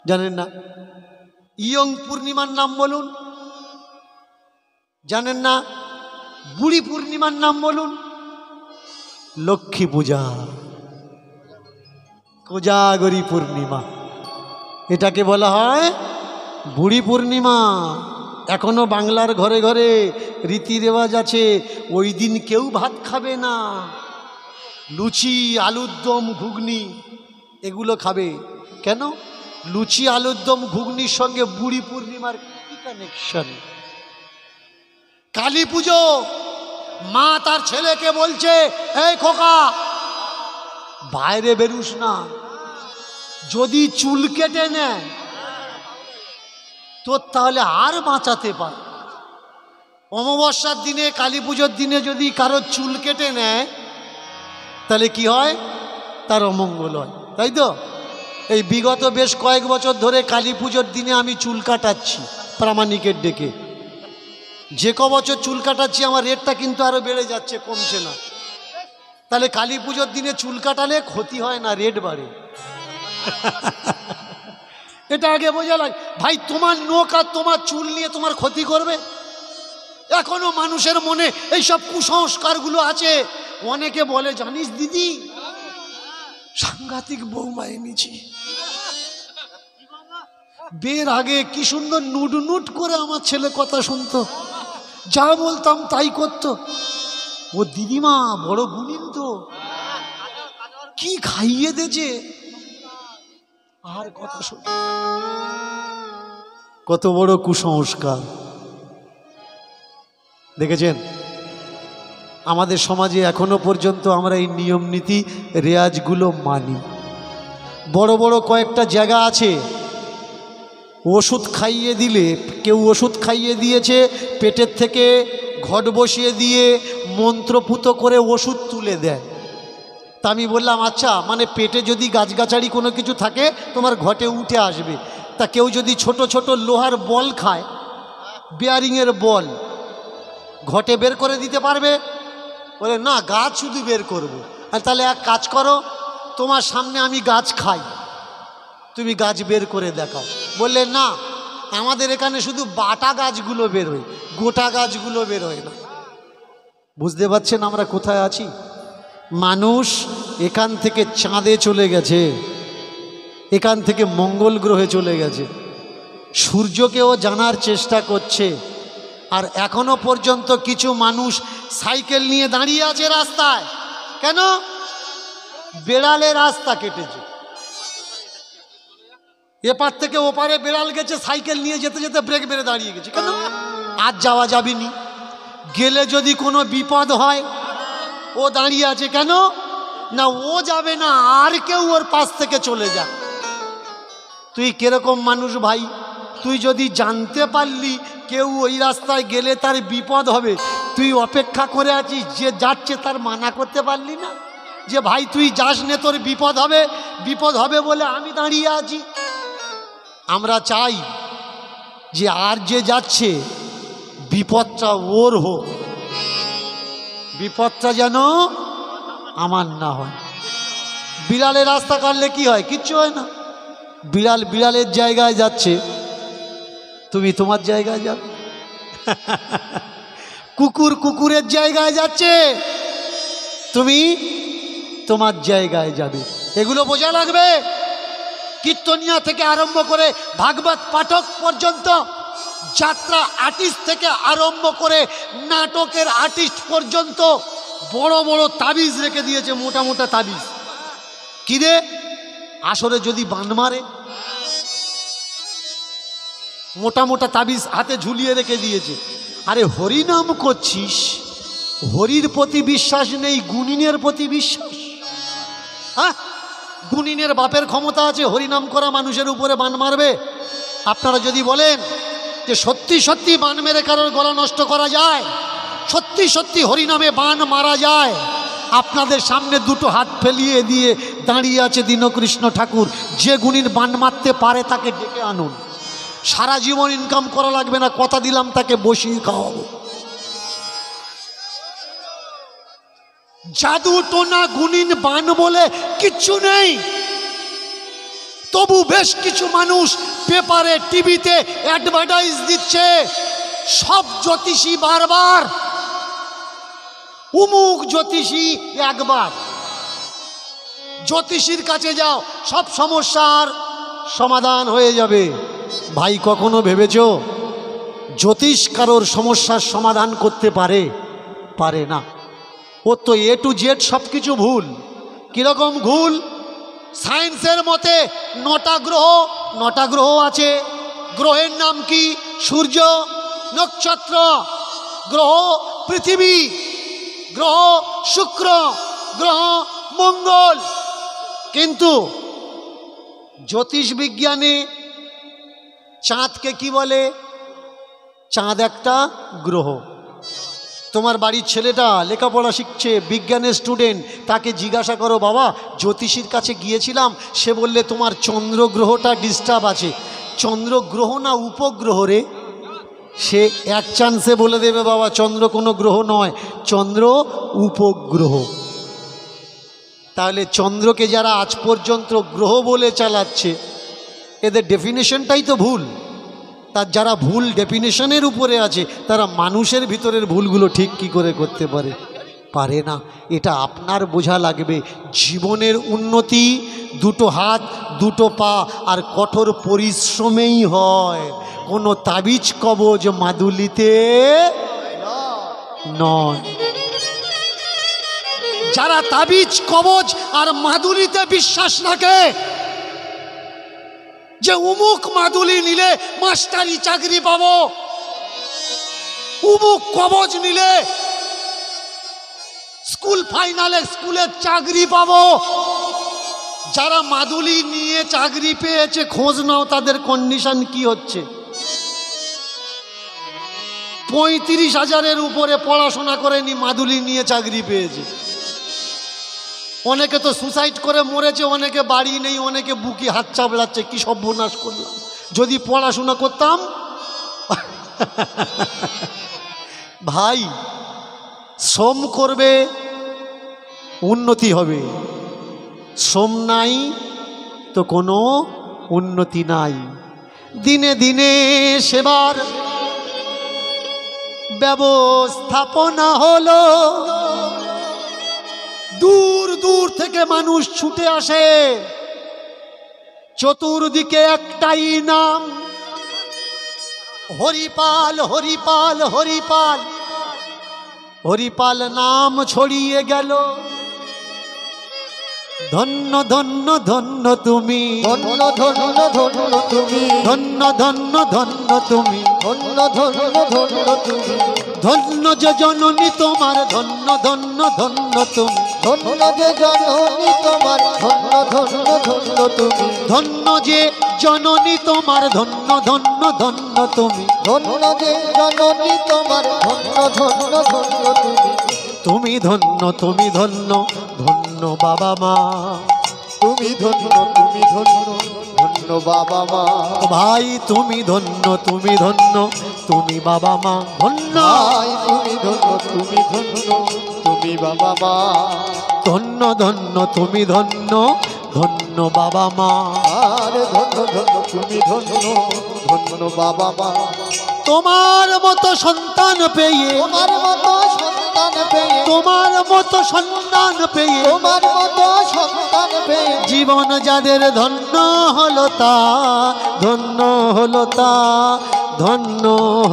জানেন না? ইয়ং পূর্ণিমার নাম বলুন। জানেন না? বুড়ি পূর্ণিমার নাম বলুন। লক্ষ্মী পূজা, কোজাগরী পূর্ণিমা, এটাকে বলা হয় বুড়ি পূর্ণিমা। এখনো বাংলার ঘরে ঘরে রীতি রেওয়াজ আছে, ওই দিন কেউ ভাত খাবে না, লুচি আলুর দম ঘুগনি এগুলো খাবে। কেন? লুচি আলুর দম ঘুগনির সঙ্গে বুড়ি পূর্ণিমার কি কানেকশন? কালী পুজো, মা তার ছেলেকে বলছে, এই খোকা বাইরে বেরুস না, যদি চুল কেটে নেয় তোর তাহলে আর বাঁচাতে পার। অমাবস্যার দিনে, কালী পুজোর দিনে যদি কারোর চুল কেটে নেয় তাহলে কি হয়? তার অমঙ্গল হয়, তাই তো? এই বিগত বেশ কয়েক বছর ধরে কালী পুজোর দিনে আমি চুল কাটাচ্ছি প্রামাণিকের ডেকে। যে ক বছর চুল কাটাচ্ছি আমার রেটটা কিন্তু আরো বেড়ে যাচ্ছে, কমছে না। তাহলে কালী পুজোর দিনে চুল কাটালে ক্ষতি হয় না, রেট বাড়ে। এটা আগে বোঝা লাগে ভাই। তোমার নখ আর তোমার চুল নিয়ে তোমার ক্ষতি করবে? এখনো মানুষের মনে এইসব কুসংস্কারগুলো আছে। অনেকে বলে, জানিস দিদি সাংঘাতিক বৌমা এনেছি, বের আগে কি সুন্দর নুট নুট করে আমার ছেলে কথা শুনতো, যা বলতাম তাই করতো। ও দিদিমা বড় গুণিন তো, কি খাইয়ে দেছে, আর কথা শুন। কত বড় কুসংস্কার দেখেছেন? আমাদের সমাজে এখনো পর্যন্ত আমরা এই নিয়ম নীতি রেয়াজগুলো মানি। বড় বড় কয়েকটা জায়গা আছে, ওষুধ খাইয়ে দিলে, কেউ ওষুধ খাইয়ে দিয়েছে, পেটের থেকে ঘট বসিয়ে দিয়ে মন্ত্রপুত করে ওষুধ তুলে দেয়। তা আমি বললাম, আচ্ছা মানে পেটে যদি গাছগাছালি কোনো কিছু থাকে তোমার ঘটে উঠে আসবে, তা কেউ যদি ছোট ছোট লোহার বল খায়, বিয়ারিংয়ের বল, ঘটে বের করে দিতে পারবে? বলে না, গাছ শুধু বের করবো। আর তাহলে এক কাজ করো, তোমার সামনে আমি গাছ খাই, তুমি গাছ বের করে দেখাও। বললে না, আমাদের এখানে শুধু বাটা গাছগুলো বের হয়, গোটা গাছগুলো বের হয় না। বুঝতে পারছেন আমরা কোথায় আছি? মানুষ এখান থেকে চাঁদে চলে গেছে, এখান থেকে মঙ্গল গ্রহে চলে গেছে, সূর্যকেও জানার চেষ্টা করছে। আর এখনো পর্যন্ত কিছু মানুষ সাইকেল নিয়ে দাঁড়িয়ে আছে রাস্তায়। কেন? বেড়ালে রাস্তা কেটেছে, এপার থেকে ওপারে বেড়াল গেছে, সাইকেল নিয়ে যেতে যেতে ব্রেক মেরে দাঁড়িয়ে গেছে। কেন? আজ যাওয়া যাবেনি, গেলে যদি কোনো বিপদ হয়, ও দাঁড়িয়ে আছে। কেন না? ও যাবে না, আর কেউ ওর পাশ থেকে চলে যাক। তুই কিরকম মানুষ ভাই? তুই যদি জানতে পারলি কেউ ওই রাস্তায় গেলে তার বিপদ হবে, তুই অপেক্ষা করে আছিস, যে যাচ্ছে তার মানা করতে পারলি না যে ভাই তুই যাস নে, তোর বিপদ হবে, বিপদ হবে বলে আমি দাঁড়িয়ে আছি। আমরা চাই যে আর যে যাচ্ছে বিপদটা ওর হোক, বিপদটা যেন আমার না হয়। বিড়ালের রাস্তা কাটলে কি হয়? কিচ্ছু হয় না। বিড়াল বিড়ালের জায়গায় যাচ্ছে, তুমি তোমার জায়গায় যাবে। কুকুর কুকুরের জায়গায় যাচ্ছে, তুমি তোমার জায়গায় যাবে। এগুলো বোঝা লাগবে। কীর্তনিয়া থেকে আরম্ভ করে ভাগবত পাঠক পর্যন্ত, যাত্রা আর্টিস্ট থেকে আরম্ভ করে নাটকের আর্টিস্ট পর্যন্ত বড় বড় তাবিজ রেখে দিয়েছে, মোটা মোটা তাবিজ। কি রে? আসরে যদি বান মারে, মোটা মোটা তাবিজ হাতে ঝুলিয়ে রেখে দিয়েছে। আরে হরিনাম করছিস, হরির প্রতি বিশ্বাস নেই, গুণিনের প্রতি বিশ্বাস। হ্যাঁ, গুণিনের বাপের ক্ষমতা আছে হরিনাম করা মানুষের উপরে বান মারবে? আপনারা যদি বলেন যে সত্যি সত্যি বান মেরে কারোর গলা নষ্ট করা যায়, সত্যি সত্যি হরিনামে বান মারা যায়, আপনাদের সামনে দুটো হাত ফেলিয়ে দিয়ে দাঁড়িয়ে আছে দীনকৃষ্ণ ঠাকুর। যে গুণিন বান মারতে পারে তাকে ডেকে আনুন, সারা জীবন ইনকাম করা লাগবে না, কথা দিলাম তাকে বসিয়ে খাওয়াবো। জাদু টোনা গুণিন বান বলে কিচ্ছু নেই। তবু বেশ কিছু মানুষ পেপারে টিভিতে অ্যাডভার্টাইজ দিচ্ছে, সব জ্যোতিষী বারবার, উমুক জ্যোতিষী একবার, জ্যোতিষীর কাছে যাও সব সমস্যার সমাধান হয়ে যাবে। ভাই কখনো ভেবেছো জ্যোতিষ কারোর সমস্যার সমাধান করতে পারে? পারে না। ও তো এ টু জেড সব কিছু ভুল। কীরকম ভুল? সায়েন্সের মতে 9টা গ্রহ আছে। গ্রহের নাম কি? সূর্য, নক্ষত্র, গ্রহ পৃথিবী, গ্রহ শুক্র, গ্রহ মঙ্গল। কিন্তু জ্যোতিষ বিজ্ঞানে চাঁদকে কি বলে? চাঁদ একটা গ্রহ। তোমার বাড়ির ছেলেটা লেখাপড়া শিখছে, বিজ্ঞানের স্টুডেন্ট, তাকে জিজ্ঞাসা করো, বাবা জ্যোতিষীর কাছে গিয়েছিলাম, সে বললে তোমার চন্দ্র গ্রহটা ডিস্টার্ব আছে। চন্দ্র গ্রহ না উপগ্রহ রে? সে এক চান্সে বলে দেবে, বাবা চন্দ্র কোনো গ্রহ নয়, চন্দ্র উপগ্রহ। তাহলে চন্দ্রকে যারা আজ পর্যন্ত গ্রহ বলে চালাচ্ছে, এদের ডেফিনেশনটাই তো ভুল। তার যারা ভুল ডেফিনেশনের উপরে আছে, তারা মানুষের ভিতরের ভুলগুলো ঠিক কি করে করতে পারে? পারে না। এটা আপনার বোঝা লাগবে। জীবনের উন্নতি 2টো হাত, 2টো পা আর কঠোর পরিশ্রমেই হয়, কোনো তাবিজ কবজ মাদুলিতে নয়। যারা তাবিজ কবজ আর মাদুলিতে বিশ্বাস রাখে, যে উমুক মাদুলি নিলে মাস্টারি চাকরি পাবো, উমুক কবজ নিলে স্কুল ফাইনালে স্কুলের চাকরি পাবো, যারা মাদুলি নিয়ে চাকরি পেয়েছে খোঁজ নাও তাদের কন্ডিশন কি হচ্ছে। 35,000-এর উপরে পড়াশোনা করেনি, মাদুলি নিয়ে চাকরি পেয়েছে। অনেকে তো সুসাইড করে মরেছে, অনেকে বাড়ি নেই, অনেকে বুকে হাত চাপড়াচ্ছে। কি সর্বনাশ করলাম! যদি পড়াশোনা করতাম। ভাই শ্রম করবে, উন্নতি হবে। শ্রম নাই তো কোনো উন্নতি নাই। দিনে দিনে সেবার ব্যবস্থাপনা হলো, দূর দূর থেকে মানুষ ছুটে আসে, চতুর্দিকে একটাই নাম, হরিপাল হরিপাল হরিপাল। হরিপাল নাম ছড়িয়ে গেল। ধন্য ধন্য ধন্য তুমি, ধন্য ধন্য ধন্য তুমি, ধন্য ধন্য ধন্য তুমি, ধন্য ধন্য ধন্য তুমি, ধন্য যে জননী তোমার, ধন্য ধন্য ধন্য তুমি, ধন্য যে জননী তোমার, ধন্য ধন্য ধন্য তুমি, ধন্য যে জননী তোমার, ধন্য ধন্য ধন্য তুমি, ধন্য যে জননী তোমার, ধন্য ধন্য ধন্য তুমি, তুমি ধন্য, তুমি ধন্য, ধন্য বাবা মা। তুমি ধন্য, তুমি ধন্য, ধন্য বাবা মা। ভাই তুমি ধন্য, তুমি ধন্য, তুমি বাবা মা ধন্য। ভাই তুমি ধন্য, তুমি ধন্য, তুমি বাবা মা। ধন্য ধন্য তুমি ধন্য, ধন্য বাবা মা। আরে ধন্য ধন্য তুমি ধন্য, ধন্য বাবা মা। তোমার মতো সন্তান পেয়ে, তোমার মতো সন্তান পেয়ে, তোমার মতো সন্তান পেয়ে, তোমার মতো সন্তান পেয়ে, জীবন যাদের ধন্য হলো তা, ধন্য হলো তা, ধন্য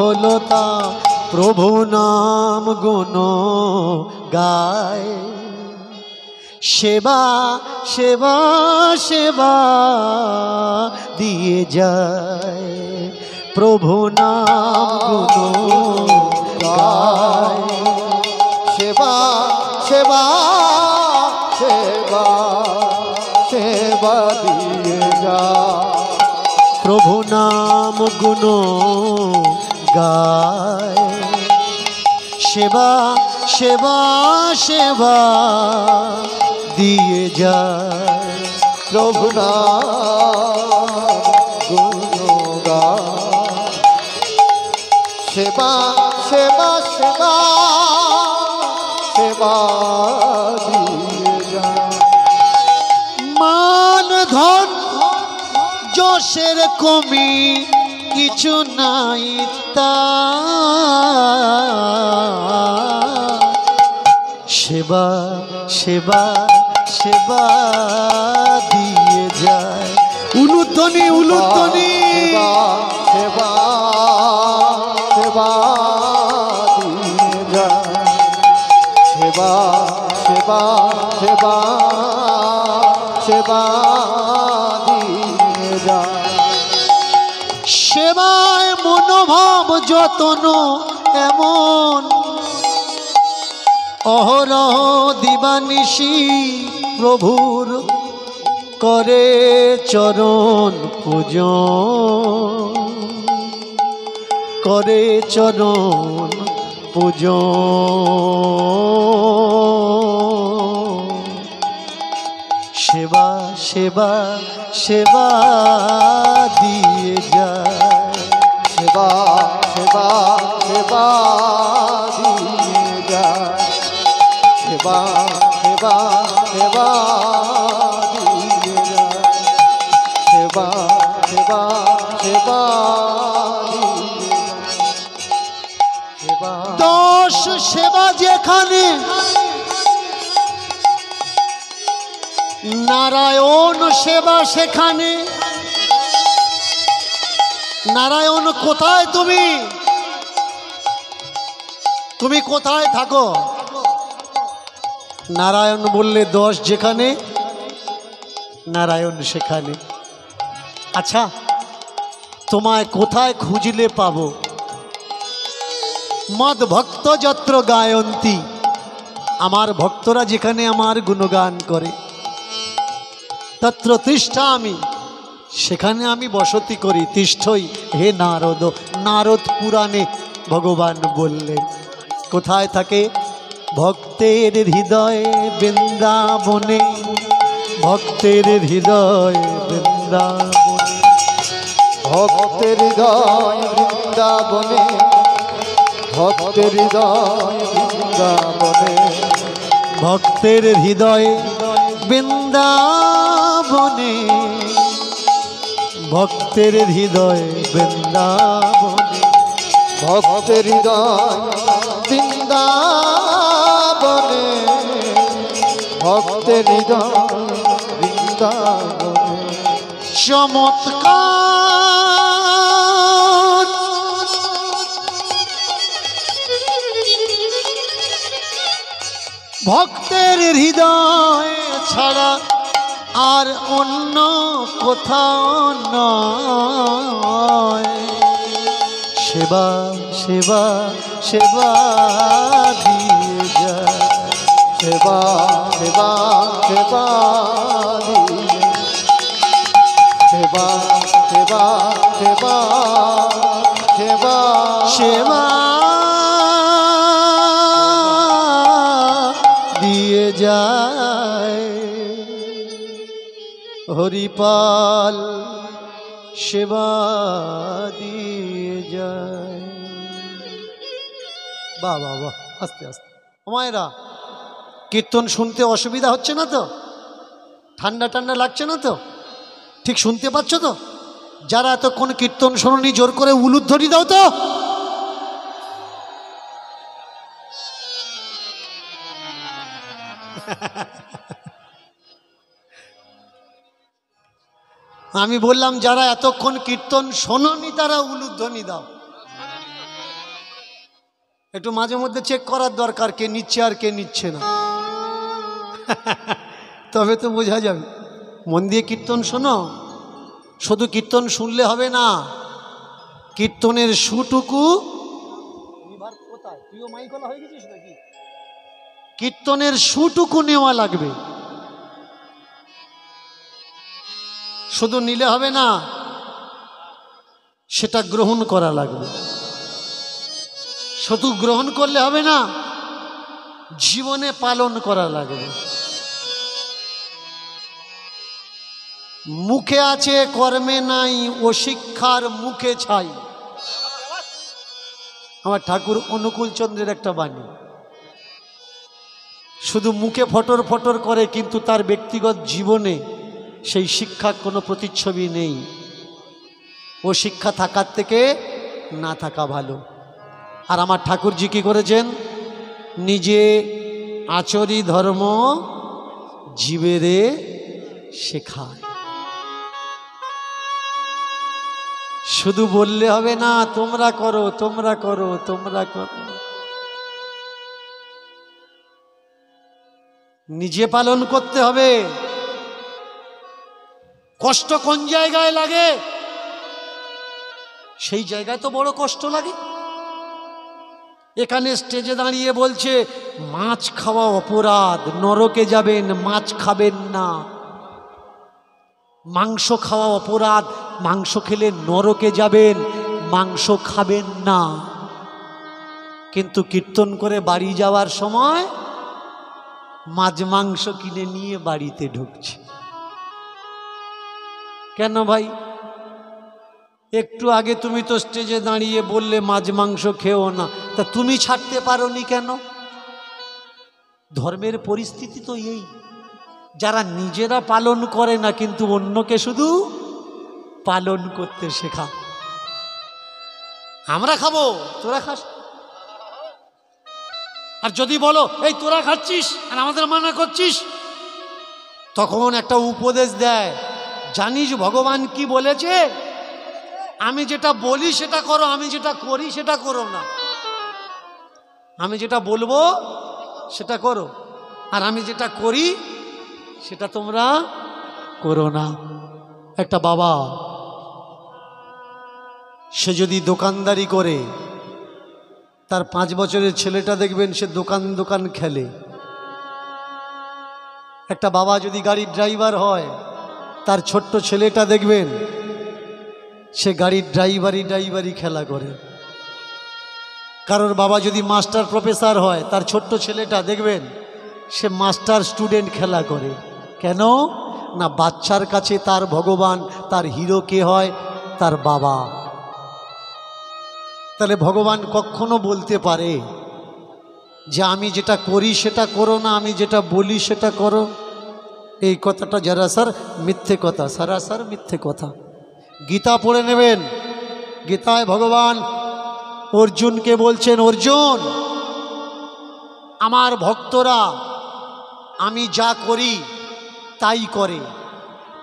হলো তা। প্রভু নাম গুণ গায়, সেবা সেবা সেবা দিয়ে যায়। প্রভু নাম গুণ গায়, সেবা সেবা সেবা সেবা দিয়ে যা। প্রভু নাম গুণ গায়, সেবা সেবা সেবা দিয়ে যায়। প্রভু নাম গুণগান, সেবা সেবা সেবা সেবা দিয়ে যা। মান ধন সেরকমই কিছু নাই তা সেবা সেবা সেবা দিয়ে যায়। উলুধ্বনি উলুধ্বনি সেবা সেবা দিয়ে যায়। সেবা সেবা সেবা সেবা দিয়ে যায়। সেবায় মনোভাব যতন এমন অহরহ দিবানিশি প্রভুর করে চরণ পূজন করে চরণ পূজন। সেবা সেবা সেবা দিয়ে যায়। সেবা সেবা সেবা দিয়ে যায়। সেবা সেবা সেবা দিয়ে যায়। সেবা সেবা সেবা দিয়ে যায়। সেবা দশ সেবা যেখানে নারায়ণ সেবা সেখানে। নারায়ণ কোথায়? তুমি তুমি কোথায় থাকো? নারায়ণ বললে দশ যেখানে নারায়ণ সেখানে। আচ্ছা, তোমায় কোথায় খুঁজলে পাবো? মদ ভক্ত যত্র গায়ন্তী, আমার ভক্তরা যেখানে আমার গুণগান করে, তত্র তিষ্ঠামি, সেখানে আমি বসতি করি। তিষ্ঠই হে নারদ। নারদ পুরাণে ভগবান বললেন কোথায় থাকে? ভক্তের হৃদয়ে বৃন্দাবনে। ভক্তের হৃদয় বৃন্দাবনে। ভক্তের হৃদয় বৃন্দাবনে। ভক্তের হৃদয় বৃন্দাবনে। ভক্তের হৃদয়ে বৃন্দাবনে। ভক্তের হৃদয় বৃন্দাবনে। ভক্তের হৃদয় বৃন্দাবনে। ভক্তের হৃদয় বৃন্দাবনে। চমৎকার ভক্তের হৃদয় ছাড়া আর অন্য কোথাও নয়। সেবা সেবা সেবা দিয়ে যায়। সেবা সেবা সেবা দিয়ে। সেবা সেবা সেবা সেবা সেবা দিয়ে যায়। হরিপাল সেবা দিয়ে যায়। বাহ বাহ বাহ, আস্তে আস্তে। মায়েরা, কীর্তন শুনতে অসুবিধা হচ্ছে না তো? ঠান্ডা ঠান্ডা লাগছে না তো? ঠিক শুনতে পাচ্ছ তো? যারা এতক্ষণ কীর্তন শোনি জোর করে উলুধ্বনি দাও তো। আমি বললাম যারা এতক্ষণ কীর্তন শোনি তারা উলুধ্বনি দাও। একটু মাঝে মধ্যে চেক করার দরকার কে নিচ্ছে আর কে নিচ্ছে না। তবে তো বোঝা যাবে। মন দিয়ে কীর্তন শোনো। শুধু কীর্তন শুনলে হবে না, কীর্তনের সুটুকু কীর্তনের সুটুকু নেওয়া লাগবে। শুধু নিলে হবে না, সেটা গ্রহণ করা লাগবে। শুধু গ্রহণ করলে হবে না, জীবনে পালন করা লাগবে। মুখে আছে কর্মে নাই, ও শিক্ষার মুখে ছাই। আমার ঠাকুর অনুকূল চন্দ্রের একটা বাণী। শুধু মুখে ফটর ফটর করে, কিন্তু তার ব্যক্তিগত জীবনে সেই শিক্ষার কোনো প্রতিচ্ছবি নেই। ও শিক্ষা থাকার থেকে না থাকা ভালো। আর আমার ঠাকুরজি কি করেছেন? নিজে আচরি ধর্ম জীবেরে শেখায়। শুধু বললে হবে না তোমরা করো তোমরা করো তোমরা করো, নিজে পালন করতে হবে। কষ্ট কোন জায়গায় লাগে? সেই জায়গায় তো বড় কষ্ট লাগে। এখানে স্টেজে দাঁড়িয়ে বলছে মাছ খাওয়া অপরাধ, নরকে যাবেন, মাছ খাবেন না। মাংস খাওয়া অপরাধ, মাংস খেলে নরকে যাবেন, মাংস খাবেন না। কিন্তু কীর্তন করে বাড়ি যাওয়ার সময় মাছ মাংস কিনে নিয়ে বাড়িতে ঢুকছে। কেন ভাই? একটু আগে তুমি তো স্টেজে দাঁড়িয়ে বললে মাছ মাংস খেও না, তা তুমি ছাড়তে পারোনি কেন? ধর্মের পরিস্থিতি তো এই, যারা নিজেরা পালন করে না কিন্তু অন্যকে শুধু পালন করতে শেখা। আমরা খাবো, তোরা খাস। আর যদি বলো এই তোরা খাচ্ছিস আর আমাদের মানা করছিস, তখন একটা উপদেশ দেয়, জানিস ভগবান কি বলেছে? আমি যেটা বলি সেটা করো, আমি যেটা করি সেটা করো না। আমি যেটা বলবো সেটা করো, আর আমি যেটা করি সেটা তোমরা করো না। একটা বাবা, সে যদি দোকানদারি করে, তার 5 বছরের ছেলেটা দেখবেন সে দোকান খেলে। একটা বাবা যদি গাড়ির ড্রাইভার হয়, তার ছোট্ট ছেলেটা দেখবেন সে গাড়ির ড্রাইভারি খেলা করে। কারোর বাবা যদি মাস্টার প্রফেসর হয়, তার ছোট্ট ছেলেটা দেখবেন সে মাস্টার স্টুডেন্ট খেলা করে। কেন না? বাচ্চার কাছে তার ভগবান, তার হিরো কে হয়? তার বাবা। তাহলে ভগবান কখনো বলতে পারে যে আমি যেটা করি সেটা করো না, আমি যেটা বলি সেটা করো? এই কথাটা যারা স্যার মিথ্যে কথা, সারাসার মিথ্যে কথা। গীতা পড়ে নেবেন। গীতায় ভগবান অর্জুনকে বলছেন, অর্জুন, আমার ভক্তরা আমি যা করি তাই করে,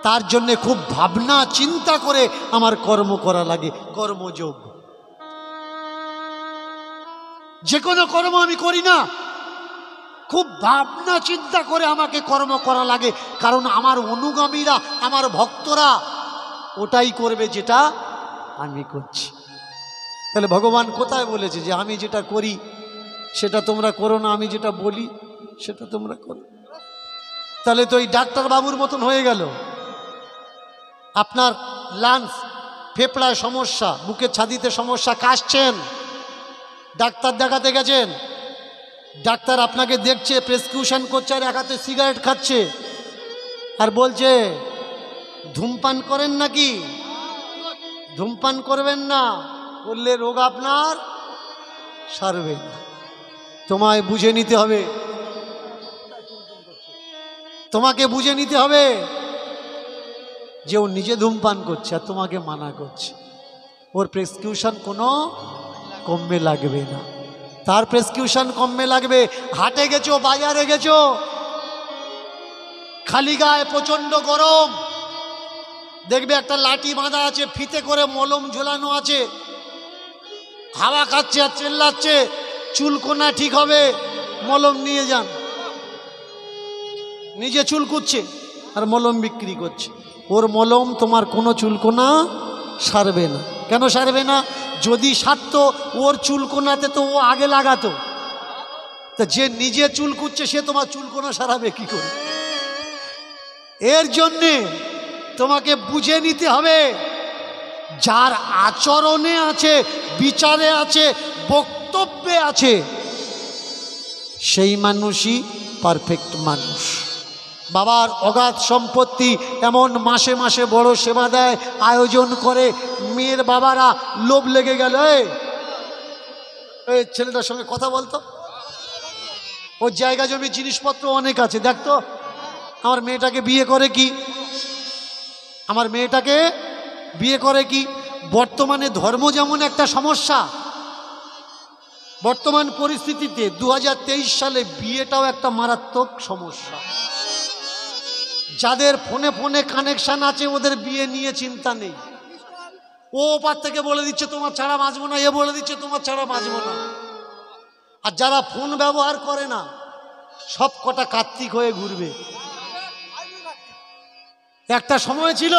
তার জন্যে খুব ভাবনা চিন্তা করে আমার কর্ম করা লাগে, কর্মযোগ। যে কোনো কর্ম আমি করি না, খুব ভাবনা চিন্তা করে আমাকে কর্ম করা লাগে, কারণ আমার অনুগামীরা, আমার ভক্তরা ওটাই করবে যেটা আমি করছি। তাহলে ভগবান কোথায় বলেছে যে আমি যেটা করি সেটা তোমরা করো না, আমি যেটা বলি সেটা তোমরা করো? তাহলে তো এই ডাক্তার বাবুর মতন হয়ে গেল। আপনার লাংস, ফেফড়ায় সমস্যা, বুকের ছাতিতে সমস্যা, কাশছেন, ডাক্তার দেখাতে গেছেন, ডাক্তার আপনাকে দেখছে, প্রেসক্রিপশন করছে, আর এক হাতে সিগারেট খাচ্ছে, আর বলছে ধূমপান করেন নাকি? ধূমপান করবেন না, করলে রোগ আপনার সারবে না। তোমায় বুঝে নিতে হবে, তোমাকে বুঝে নিতে হবে যে ও নিজে ধূমপান করছে আর তোমাকে মানা করছে। ওর প্রেসক্রিপশন কোনো কমে লাগবে না, তার প্রেসক্রিপশন কমে লাগবে। হাটে গেছো, বাজারে গেছো, খালি গায়ে প্রচন্ড গরম, দেখবে একটা লাঠি বাঁধা আছে, ফিতে করে মলম ঝোলানো আছে, হাওয়া খাচ্ছে আর চেল্লাচ্ছে, চুলকোনা ঠিক হবে, মলম নিয়ে যান। নিজে চুলকুচ্ছে আর মলম বিক্রি করছে। ওর মলম তোমার কোনো চুলকোনা সারবে না। কেন সারবে না? যদি সারতো ওর চুলকোনাতে তো ও আগে লাগাতো। তা যে নিজে চুলকুচ্ছে সে তোমার চুলকোনা সারাবে কি করে? এর জন্যে তোমাকে বুঝে নিতে হবে, যার আচরণে আছে, বিচারে আছে, বক্তব্যে আছে, সেই মানুষই পারফেক্ট মানুষ। বাবার অগাধ সম্পত্তি, এমন মাসে মাসে বড় সেবা দেয়, আয়োজন করে, মেয়ের বাবারা লোভ লেগে গেল, এই ছেলেটার সঙ্গে কথা বলতো, ওর জায়গা জমি জিনিসপত্র অনেক আছে, দেখতো আমার মেয়েটাকে বিয়ে করে কি, আমার মেয়েটাকে বিয়ে করে কি। বর্তমানে ধর্ম যেমন একটা সমস্যা, বর্তমান পরিস্থিতিতে 2023 সালে বিয়েটাও একটা মারাত্মক সমস্যা। যাদের ফোনে ফোনে কানেকশন আছে ওদের বিয়ে নিয়ে চিন্তা নেই, ও ওপার থেকে বলে দিচ্ছে তোমার ছাড়া বাঁচবো না, এ বলে দিচ্ছে তোমার ছাড়া বাঁচবো না। আর যারা ফোন ব্যবহার করে না সব কটা কার্তিক হয়ে ঘুরবে। একটা সময় ছিল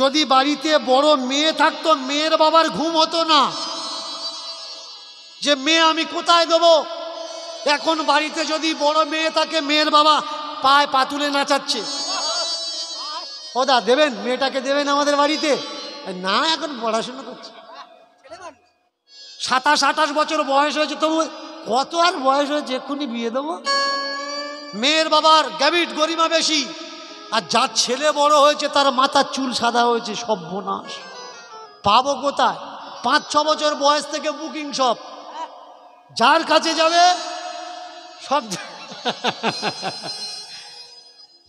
যদি বাড়িতে বড় মেয়ে থাকতো মেয়ের বাবার ঘুম হতো না, যে মেয়ে আমি কোথায় দেবো। এখন বাড়িতে যদি বড় মেয়ে থাকে মেয়ের বাবা পায়ে পাতুলে নাচাচ্ছে, ওদা দেবেন মেয়েটাকে দেবেন আমাদের বাড়িতে না, এখন পড়াশোনা করছে, 27-28 বছর বয়স হয়েছে, তবু কত আর বয়স হয়েছে এক্ষুনি বিয়ে দেবো। মেয়ের বাবার গ্যাবিট গরিমা বেশি, আর যার ছেলে বড় হয়েছে তার মাথার চুল সাদা হয়েছে। সর্বনাশ, পাবো কোথায়? 5-6 বছর বয়স থেকে বুকিং, সব যার কাছে যাবে সব।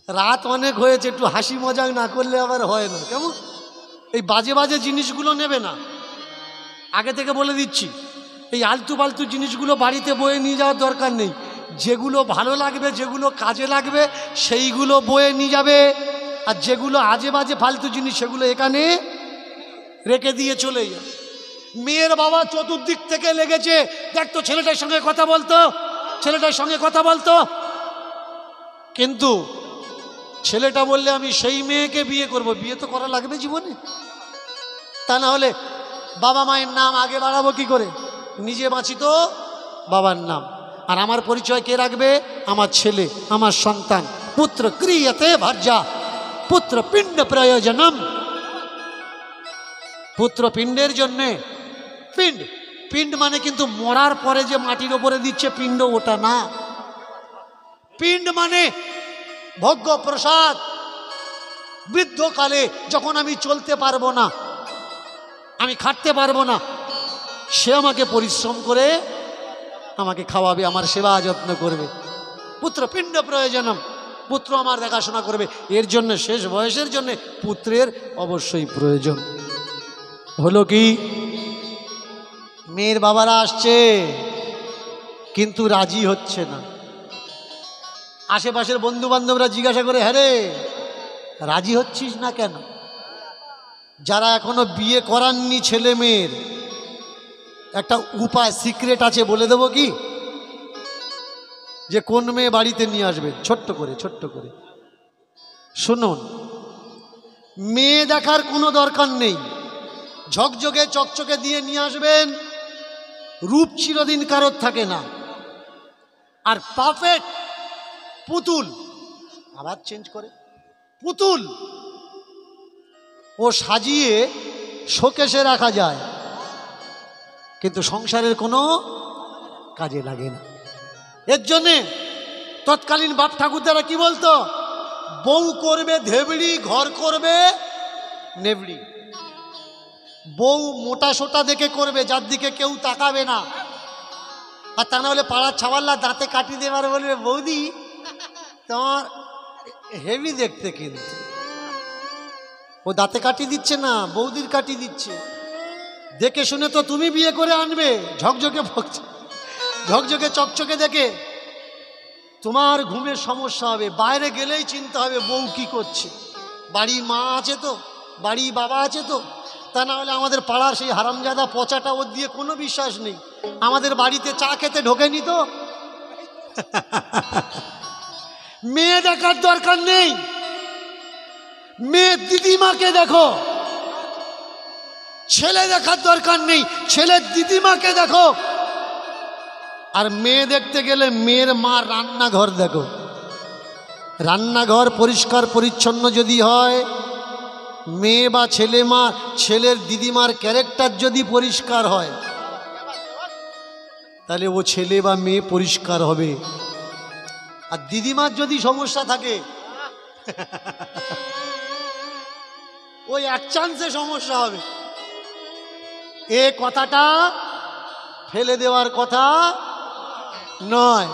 রাত অনেক হয়েছে, একটু হাসি মজাক না করলে আবার হয় না। কেমন এই বাজে বাজে জিনিসগুলো নেবে না, আগে থেকে বলে দিচ্ছি। এই আলতু ফালতু জিনিসগুলো বাড়িতে বয়ে নিয়ে যাওয়ার দরকার নেই। যেগুলো ভালো লাগবে, যেগুলো কাজে লাগবে সেইগুলো বয়ে নিয়ে যাবে, আর যেগুলো আজে বাজে ফালতু জিনিস সেগুলো এখানে রেখে দিয়ে চলে যাবে। মেয়ের বাবা চতুর্দিক থেকে লেগেছে, দেখতো ছেলেটার সঙ্গে কথা বলতো, ছেলেটার সঙ্গে কথা বলতো, কিন্তু ছেলেটা বললে আমি সেই মেয়েকে বিয়ে করব, বিয়ে তো করা লাগবে জীবনে, তা না হলে বাবা মায়ের নাম আগে বাড়াবো কি করে? নিজে বাঁচি তো বাবার নাম, আর আমার পরিচয় কে রাখবে? আমার ছেলে, আমার সন্তান। পুত্র ক্রিয়তে ভার্যা পুত্র পিণ্ড প্রয়োজনম। পুত্র পিণ্ডের জন্যে, পিণ্ড পিণ্ড মানে কিন্তু মরার পরে যে মাটির ওপরে দিচ্ছে পিণ্ড, ওটা না। পিণ্ড মানে ভোগ্য প্রসাদ। বৃদ্ধকালে যখন আমি চলতে পারবো না, আমি খাটতে পারবো না, সে আমাকে পরিশ্রম করে আমাকে খাওয়াবে, আমার সেবা যত্ন করবে। পুত্র পিণ্ড প্রয়োজনম, পুত্র আমার দেখাশোনা করবে। এর জন্য শেষ বয়সের জন্য পুত্রের অবশ্যই প্রয়োজন। হলো কি, মেয়ের বাবারা আসছে কিন্তু রাজি হচ্ছে না। আশেপাশের বন্ধু বান্ধবরা জিজ্ঞাসা করে, হ্যাঁ রে রাজি হচ্ছিস না কেন? যারা এখনো বিয়ে করাননি ছেলে মেয়ের, একটা উপায় সিক্রেট আছে, বলে দেবো কি? যে কোন মেয়ে বাড়িতে নিয়ে আসবে, ছোট্ট করে ছোট্ট করে শুনুন। মেয়ে দেখার কোনো দরকার নেই, ঝকঝকে চকচকে দিয়ে নিয়ে আসবেন। রূপ চিরদিন কারোর থাকে না, আর পারফেক্ট পুতুল, আবার চেঞ্জ করে পুতুল ও সাজিয়ে শোকেসে রাখা যায়, কিন্তু সংসারের কোনো কাজে লাগে না। এর জন্যে তৎকালীন বাপ ঠাকুরদারা কি বলতো? বউ করবে ধেবড়ি, ঘর করবে নেবড়ি। বউ মোটা সোটা দেখে করবে, যার দিকে কেউ তাকাবে না, আর তা না হলে পাড়ার ছাওয়াল্লা দাঁতে কাটি দেবার বলবে, বৌদি তোমার হেভি দেখতে, কিন্তু ও দাঁতে কাটি দিচ্ছে না, বৌদির কাটি দিচ্ছে। দেখে শুনে তো তুমি বিয়ে করে আনবে, ঝকঝকে ঝকঝকে চকচকে দেখে। তোমার ঘুমের সমস্যা হবে, বাইরে গেলেই চিন্তা হবে বউ কি করছে। বাড়ি মা আছে তো, বাড়ি বাবা আছে তো, তা না হলে আমাদের পাড়ার সেই হারামজাদা পচাটা, ওর দিয়ে কোনো বিশ্বাস নেই। আমাদের বাড়িতে চা খেতে ঢোকেনি তো। মেয়ে দেখার দরকার নেই, মেয়ে দিদিমাকে দেখো। ছেলে দেখার দরকার নেই, ছেলের দিদিমাকে দেখো। আর মেয়ে দেখতে গেলে মেয়ের মা রান্নাঘর দেখো। রান্নাঘর পরিষ্কার পরিচ্ছন্ন যদি হয়, মেয়ে বা ছেলে মা, ছেলের দিদিমার ক্যারেক্টার যদি পরিষ্কার হয়, তাহলে ও ছেলে বা মেয়ে পরিষ্কার হবে। আর দিদিমার যদি সমস্যা থাকে, ওই এক চান্সে সমস্যা হবে। এ কথাটা ফেলে দেওয়ার কথা নয়।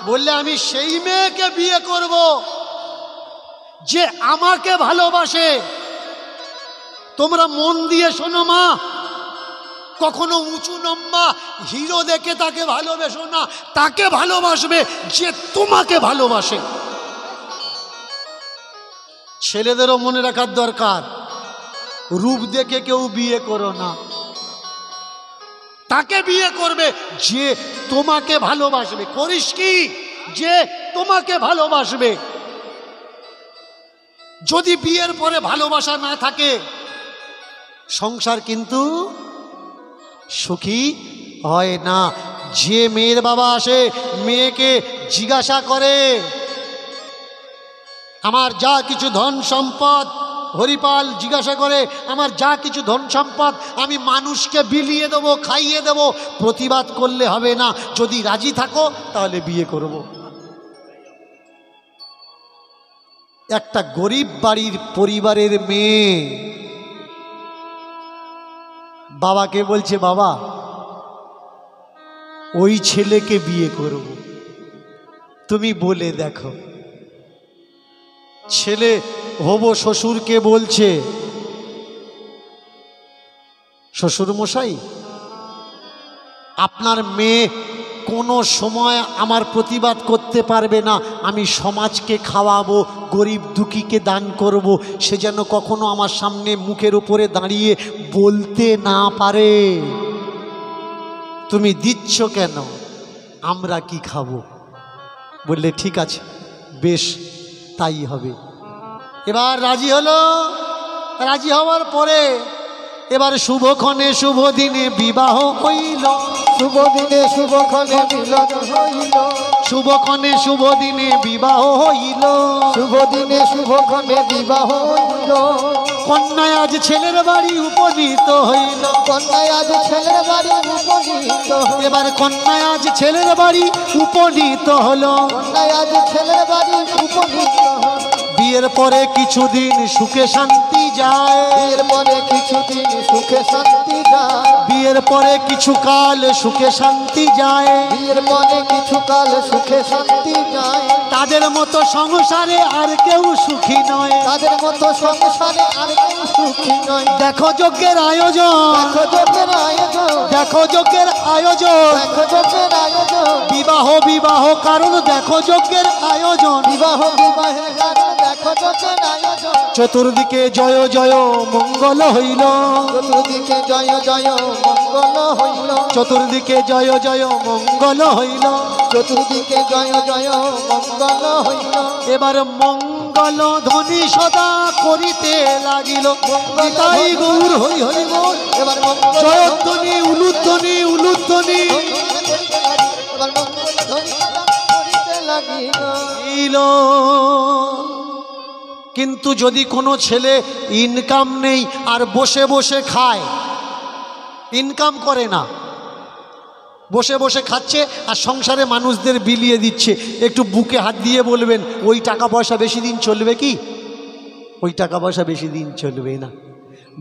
বললে আমি সেই মেয়েকে বিয়ে করব যে আমাকে ভালোবাসে, তোমরা মন দিয়ে শোনো মা, কখনো উঁচু লম্বা হিরো দেখে তাকে ভালোবেসো না, তাকে ভালোবাসবে যে তোমাকে ভালোবাসে। ছেলেদেরও মনে রাখার দরকার, রূপ দেখে কেউ বিয়ে করো না, তাকে বিয়ে করবে যে তোমাকে ভালোবাসবে। করিস কি? যে তোমাকে ভালোবাসবে। যদি বিয়ের পরে ভালোবাসা না থাকে, সংসার কিন্তু সুখী হয় না। যে মেয়ের বাবা আসে, মেয়েকে জিজ্ঞাসা করে, আমার যা কিছু ধন সম্পদ, হরিপাল জিজ্ঞাসা করে, আমার যা কিছু ধন সম্পদ আমি মানুষকে বিলিয়ে দেবো, খাইয়ে দেবো, প্রতিবাদ করলে হবে না, যদি রাজি থাকো তাহলে বিয়ে করব। একটা গরিব বাড়ির পরিবারের মেয়ে বাবাকে বলছে, বাবা ওই ছেলেকে বিয়ে করব, তুমি বলে দেখো। ছেলে হবো শ্বশুরকে বলছে, শ্বশুর মশাই আপনার মেয়ে কোনো সময় আমার প্রতিবাদ করতে পারবে না, আমি সমাজকে খাওয়াবো, গরিব দুঃখীকে দান করব, সে যেন কখনো আমার সামনে মুখের উপরে দাঁড়িয়ে বলতে না পারে। তুমি দিচ্ছ কেন? আমরা কি খাবো? বললে ঠিক আছে, বেশ তাই হবে। এবার রাজি হলো। রাজি হওয়ার পরে এবার শুভক্ষণে শুভ দিনে বিবাহ হইল। শুভ দিনে শুভক্ষণে মিলন হইল। শুভক্ষণে শুভ দিনে বিবাহ হইল। শুভ দিনে শুভক্ষণে বিবাহ হইল। কন্যা আজ ছেলের বাড়ি উপনীত হইল। কন্যা আজ ছেলের বাড়ি উপনীত হইল। এবার কন্যা আজ ছেলের বাড়ি উপনীত হলো। কন্যা আজ ছেলের বাড়ি উপনীত হইল। বিয়ের পরে কিছুদিন সুখে শান্তি যায়। বিয়ের পরে কিছুদিন সুখে শান্তি যায়। বিয়ের পরে কিছু কাল সুখে শান্তি যায়। বিয়ের পরে কিছু কাল সুখে শান্তি যায়। তাদের মতো সংসারে আর কেউ সুখী নয়। তাদের মতো সংসারে আর কেউ সুখী নয়। দেখো যজ্ঞের আয়োজন, দেখো যজ্ঞের আয়োজন, দেখো যজ্ঞের আয়োজন, দেখো যজ্ঞের আয়োজন। বিবাহ বিবাহ কারণ দেখো যজ্ঞের আয়োজন। বিবাহ বিবাহের কারণ দেখো যজ্ঞের আয়োজন। চতুর্দিকে জয় জয় মঙ্গল হইল। চতুর্দিকে জয় জয় মঙ্গল হইল। চতুর্দিকে জয় জয় মঙ্গল হইল। চতুর্দিকে জয় জয় মঙ্গল হইল। এবার মঙ্গল ধ্বনি সদা করিতে লাগিল। নিতাই গৌর হরি হরি বল। এবার মঙ্গল জয়ধ্বনি উলুধ্বনি উলুধ্বনি এবার মঙ্গল ধ্বনি করিতে লাগিল। কিন্তু যদি কোনো ছেলে ইনকাম নেই আর বসে বসে খায়, ইনকাম করে না, বসে বসে খাচ্ছে আর সংসারে মানুষদের বিলিয়ে দিচ্ছে, একটু বুকে হাত দিয়ে বলবেন ওই টাকা পয়সা বেশি দিন চলবে কি? ওই টাকা পয়সা বেশি দিন চলবে না।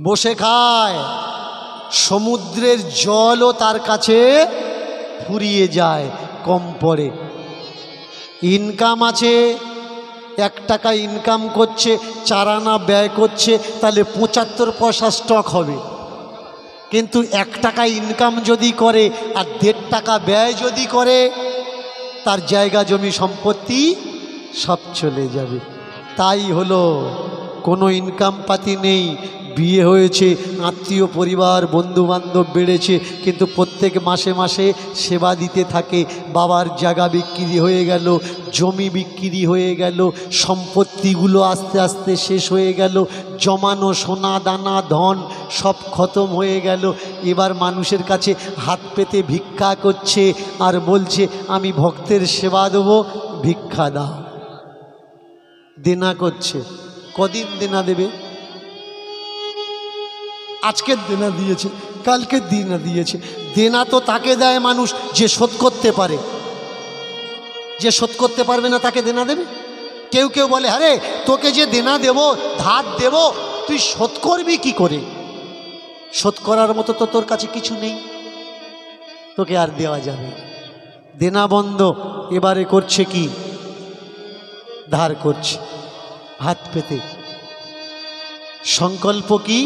বসে খায়, সমুদ্রের জলও তার কাছে ফুরিয়ে যায়, কম পড়ে। ইনকাম আছে, 1 টাকা ইনকাম করছে, 4 আনা ব্যয় করছে, তাহলে 75 পয়সা স্টক হবে। কিন্তু 1 টাকা ইনকাম যদি করে আর 1.5 টাকা ব্যয় যদি করে, তার জায়গা জমি সম্পত্তি সব চলে যাবে। তাই হলো কোনো ইনকাম পাতি নেই, বিয়ে হয়েছে, আত্মীয় পরিবার বন্ধুবান্ধব বেড়েছে, কিন্তু প্রত্যেক মাসে মাসে সেবা দিতে থাকে। বাবার জায়গা বিক্রি হয়ে গেল, জমি বিক্রি হয়ে গেল, সম্পত্তিগুলো আস্তে আস্তে শেষ হয়ে গেল, জমানো সোনা দানা ধন সব খতম হয়ে গেল। এবার মানুষের কাছে হাত পেতে ভিক্ষা করছে আর বলছে আমি ভক্তের সেবা দেবো, ভিক্ষা দাও। দেনা করছে। কদিন দেনা দেবে? আজকের দেনা দিয়েছে, কালকে দেনা দিয়েছে। দেনা তো তাকে দেয় মানুষ যে শোধ করতে পারে, যে শোধ করতে পারবে না তাকে দেনা দেবে? কেউ কেউ বলে আরে তোকে যে দেনা দেব, ধার দেব, তুই শোধ করবি কি করে? শোধ করার মতো তো তোর কাছে কিছু নেই, তোকে আর দেওয়া যাবে। দেনা বন্ধ। এবারে করছে কি? ধার করছে হাত পেতে। সংকল্প কি?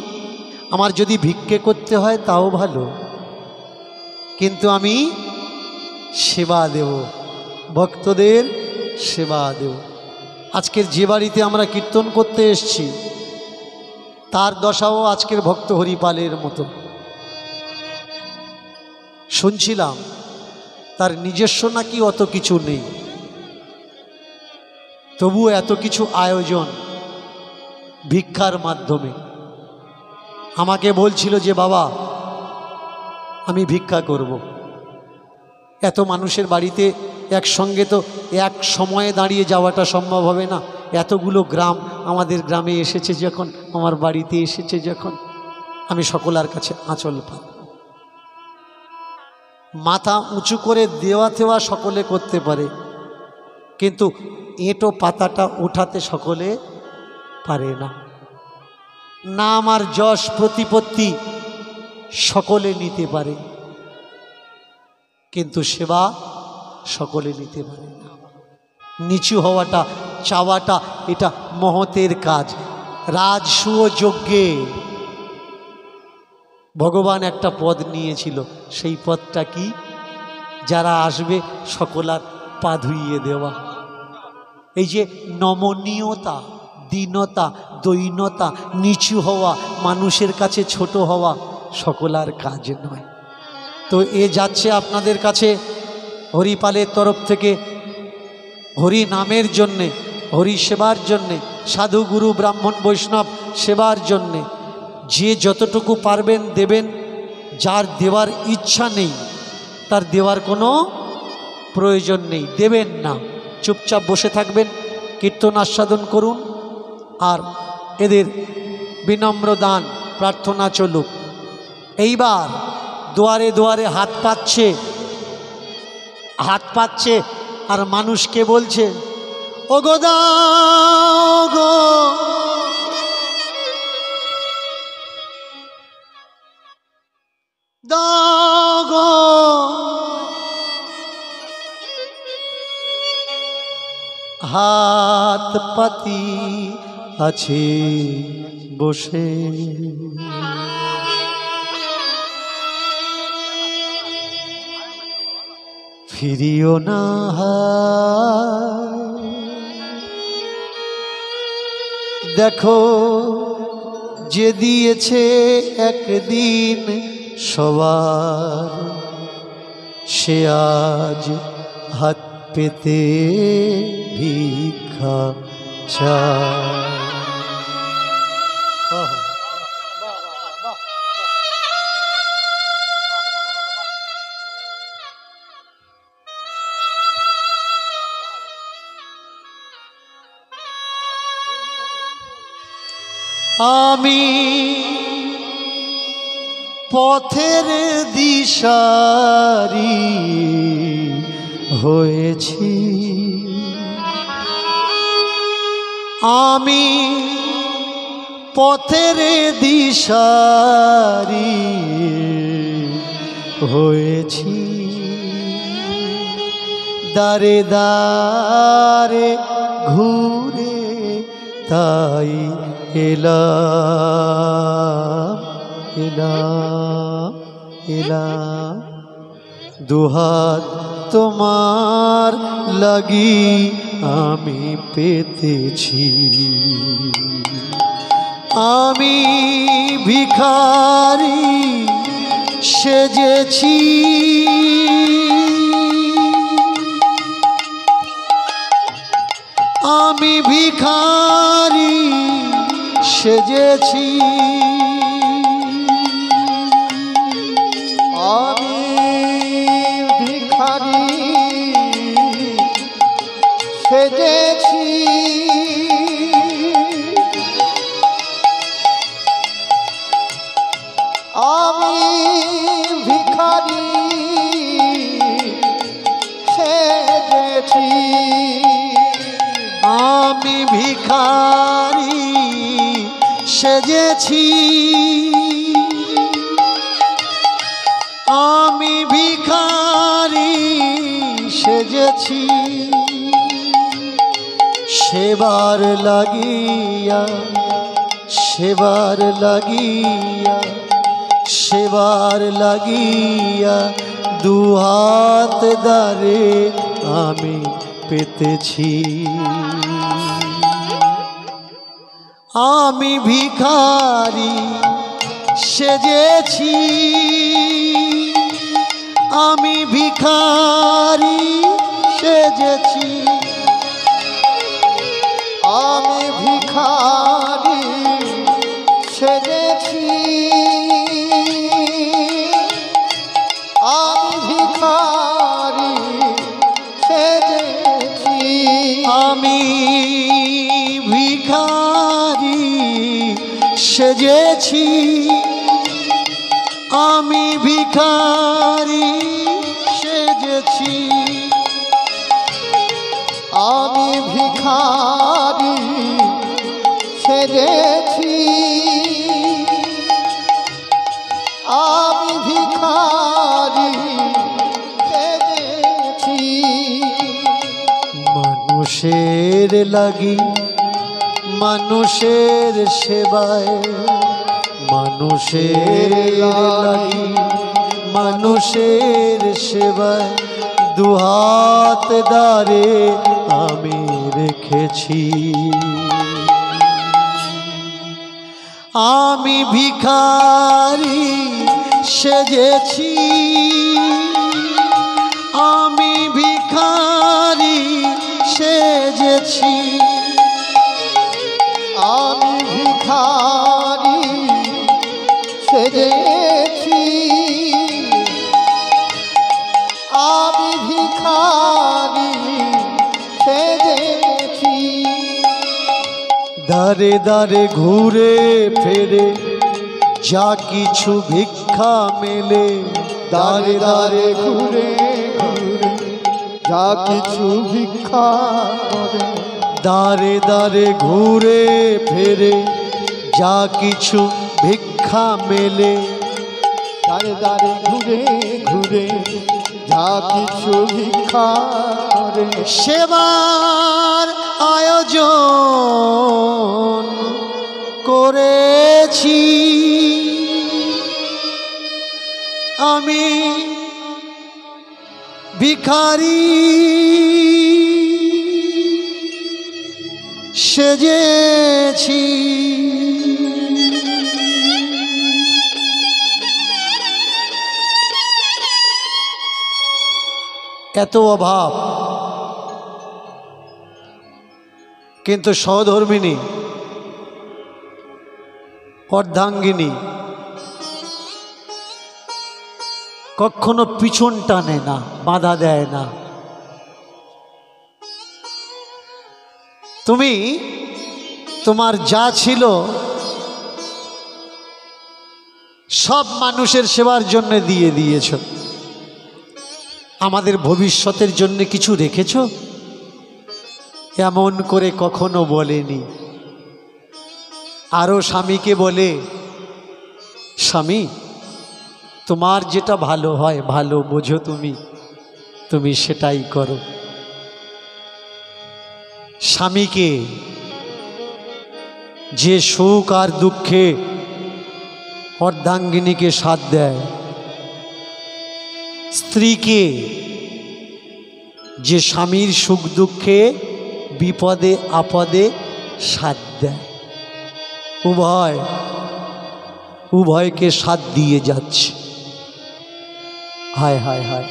আমার যদি ভিক্ষে করতে হয় তাও ভালো, কিন্তু আমি সেবা দেব, ভক্তদের সেবা দেব। আজকের যে বাড়িতে আমরা কীর্তন করতে এসেছি তার দশাও আজকের ভক্ত হরিপালের মতো। শুনছিলাম তার নিজস্ব নাকি অত কিছু নেই, তবুও এত কিছু আয়োজন ভিক্ষার মাধ্যমে। আমাকে বলছিল যে বাবা আমি ভিক্ষা করব। এত মানুষের বাড়িতে একসঙ্গে তো এক সময়ে দাঁড়িয়ে যাওয়াটা সম্ভব হবে না। এতগুলো গ্রাম আমাদের গ্রামে এসেছে যখন, আমার বাড়িতে এসেছে যখন, আমি সকলের কাছে আঁচল পাব। মাথা উঁচু করে দেওয়া থেওয়া সকলে করতে পারে, কিন্তু এঁটো পাতাটা উঠাতে সকলে পারে না। নাম আর যশ প্রতিপত্তি সকলে নিতে পারে, কিন্তু সেবা সকলে নিতে পারে না। নিচু হওয়াটা, চাওয়াটা, এটা মহতের কাজ। রাজসূয় যজ্ঞে ভগবান একটা পদ নিয়েছিল, সেই পদটা কি? যারা আসবে সকলার পা ধুইয়ে দেওয়া। এই যে নমনীয়তা, দীনতা, দৈন্যতা, নিচু হওয়া, মানুষের কাছে ছোট হওয়া সকলার কাজ নয়। তো এ যাচ্ছে আপনাদের কাছে হরিপালের তরফ থেকে হরি নামের জন্যে, হরি সেবার জন্যে, সাধু গুরু ব্রাহ্মণ বৈষ্ণব সেবার জন্যে। যে যতটুকু পারবেন দেবেন, যার দেওয়ার ইচ্ছা নেই তার দেওয়ার কোনো প্রয়োজন নেই, দেবেন না, চুপচাপ বসে থাকবেন, কীর্তন আস্বাদন করুন, আর এদের বিনম্র দান প্রার্থনা চলুক। এইবার দুয়ারে দুয়ারে হাত পাচ্ছে আর মানুষকে বলছে, ও গো দাও গো, দাও গো, হাত পাতি আছে বসে, ফিরিও না দেখো যে দিয়েছে একদিন সবার, সে আজ হাত পেতে ভিক্ষা চায়। আমি পথের দিশারি হয়েছি, আমি পথের দিশারি হয়েছি, দারে দারে ঘুরে তাই এলাম দুহাত তোমার লাগি আমি পেতেছি, আমি ভিখারি সেজেছি, আমি ভিখারি সেজেছি, আমি ভিখারি সেজেছি, আমি ভিখারি সেজেছি, আমি ভিখারি সেজেছি, আমি ভিখারি সেজেছি, সেবার লাগিয়া সেবার লাগিয়া দুহাত দ্বারে আমি পেতেছি। আমি ভিখারি সেজেছি, আমি ভিখারি সেজেছি, আমি ভিখারি সেজেছি, আমি ভিখারি সেজেছি, আমি ভিখারি সেজেছি, আমি ভিখারি সেজেছি, আমি ভিখারি সেজেছি, আমি ভিখারি সেজেছি। মানুষের লাগি মানুষের সেবায়, মানুষের লাগি মানুষের সেবায় দুহাত দ্বারে আমি রেখেছি। আমি ভিখারি সেজেছি, আমি ভিখারি সেজেছি, আমি ভিখারি সেজেছি, আমি ভিখারি সেজেছি। দারে দারে ঘুরে ফেরে যা কিছু ভিক্ষা মেলে, দারে দারে ঘুরে ঘুরে যা কিছু ভিক্ষা করে, দারে দারে ঘুরে ফেরে যা কিছু ভিক্ষা মেলে, দারে দারে ঘুরে ঘুরে যা কিছু ভিক্ষা করে, সেবার আয়োজন করেছি। আমি ভিখারি সেজেছি। এত অভাব, কিন্তু সহধর্মিনী অর্ধাঙ্গিনী কখনো পিছন টানে না, বাধা দেয় না। তুমি তোমার যা ছিল সব মানুষের সেবার জন্য দিয়ে দিয়েছ, আমাদের ভবিষ্যতের জন্য কিছু রেখেছ? এমন করে কখনো বলেনি। আরও স্বামীকে বলে, স্বামী তোমার যেটা ভালো হয়, ভালো বোঝো তুমি সেটাই করো। স্বামীকে যে সুখ আর দুঃখে অর্ধাঙ্গিনীকে সাথ দেয়, স্ত্রীকে যে স্বামীর সুখ দুঃখে বিপদে আপদে সাথ দেয়, উভয়কে সাথ দিয়ে যাচ্ছে। হায় হায় হায়,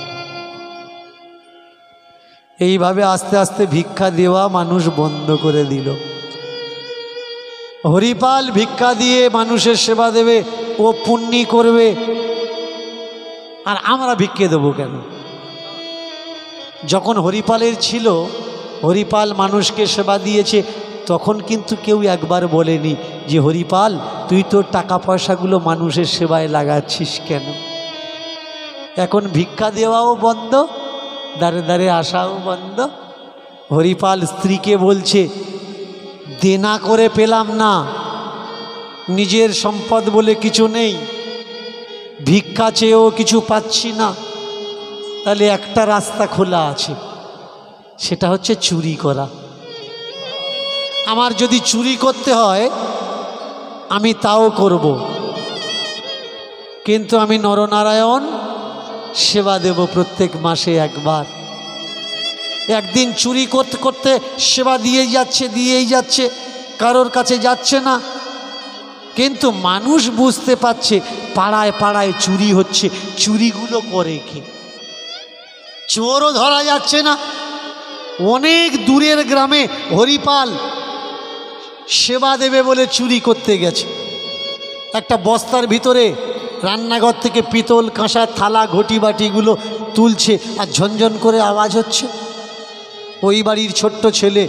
এইভাবে আস্তে আস্তে ভিক্ষা দেওয়া মানুষ বন্ধ করে দিল। হরিপাল ভিক্ষা দিয়ে মানুষের সেবা দেবে, ও পুণ্যি করবে, আর আমরা ভিক্ষে দেবো কেন? যখন হরিপালের ছিল, হরিপাল মানুষকে সেবা দিয়েছে, তখন কিন্তু কেউ একবার বলেনি যে হরিপাল তুই তোর টাকা পয়সাগুলো মানুষের সেবায় লাগাচ্ছিস কেন? এখন ভিক্ষা দেওয়াও বন্ধ, দাঁড়ে দাঁড়ে আসাও বন্ধ। হরিপাল স্ত্রীকে বলছে, দেনা করে পেলাম না, নিজের সম্পদ বলে কিছু নেই, ভিক্ষা চেয়েও কিছু পাচ্ছি না, তাহলে একটা রাস্তা খোলা আছে, সেটা হচ্ছে চুরি করা। আমার যদি চুরি করতে হয় আমি তাও করব, কিন্তু আমি নরনারায়ণ সেবা দেব প্রত্যেক মাসে একবার। একদিন চুরি করতে করতে সেবা দিয়েই যাচ্ছে, কারোর কাছে যাচ্ছে না, কিন্তু মানুষ বুঝতে পারছে পাড়ায় পাড়ায় চুরি হচ্ছে। চুরিগুলো করে কি? চোরও ধরা যাচ্ছে না। অনেক দূরের গ্রামে হরিপাল সেবা দেবে বলে চুরি করতে গেছে। একটা বস্তার ভিতরে রান্নাঘর থেকে পিতল কাঁসা থালা ঘটি বাটিগুলো তুলছে, আর ঝনঝন করে আওয়াজ হচ্ছে। ওই বাড়ির ছোট্ট ছেলে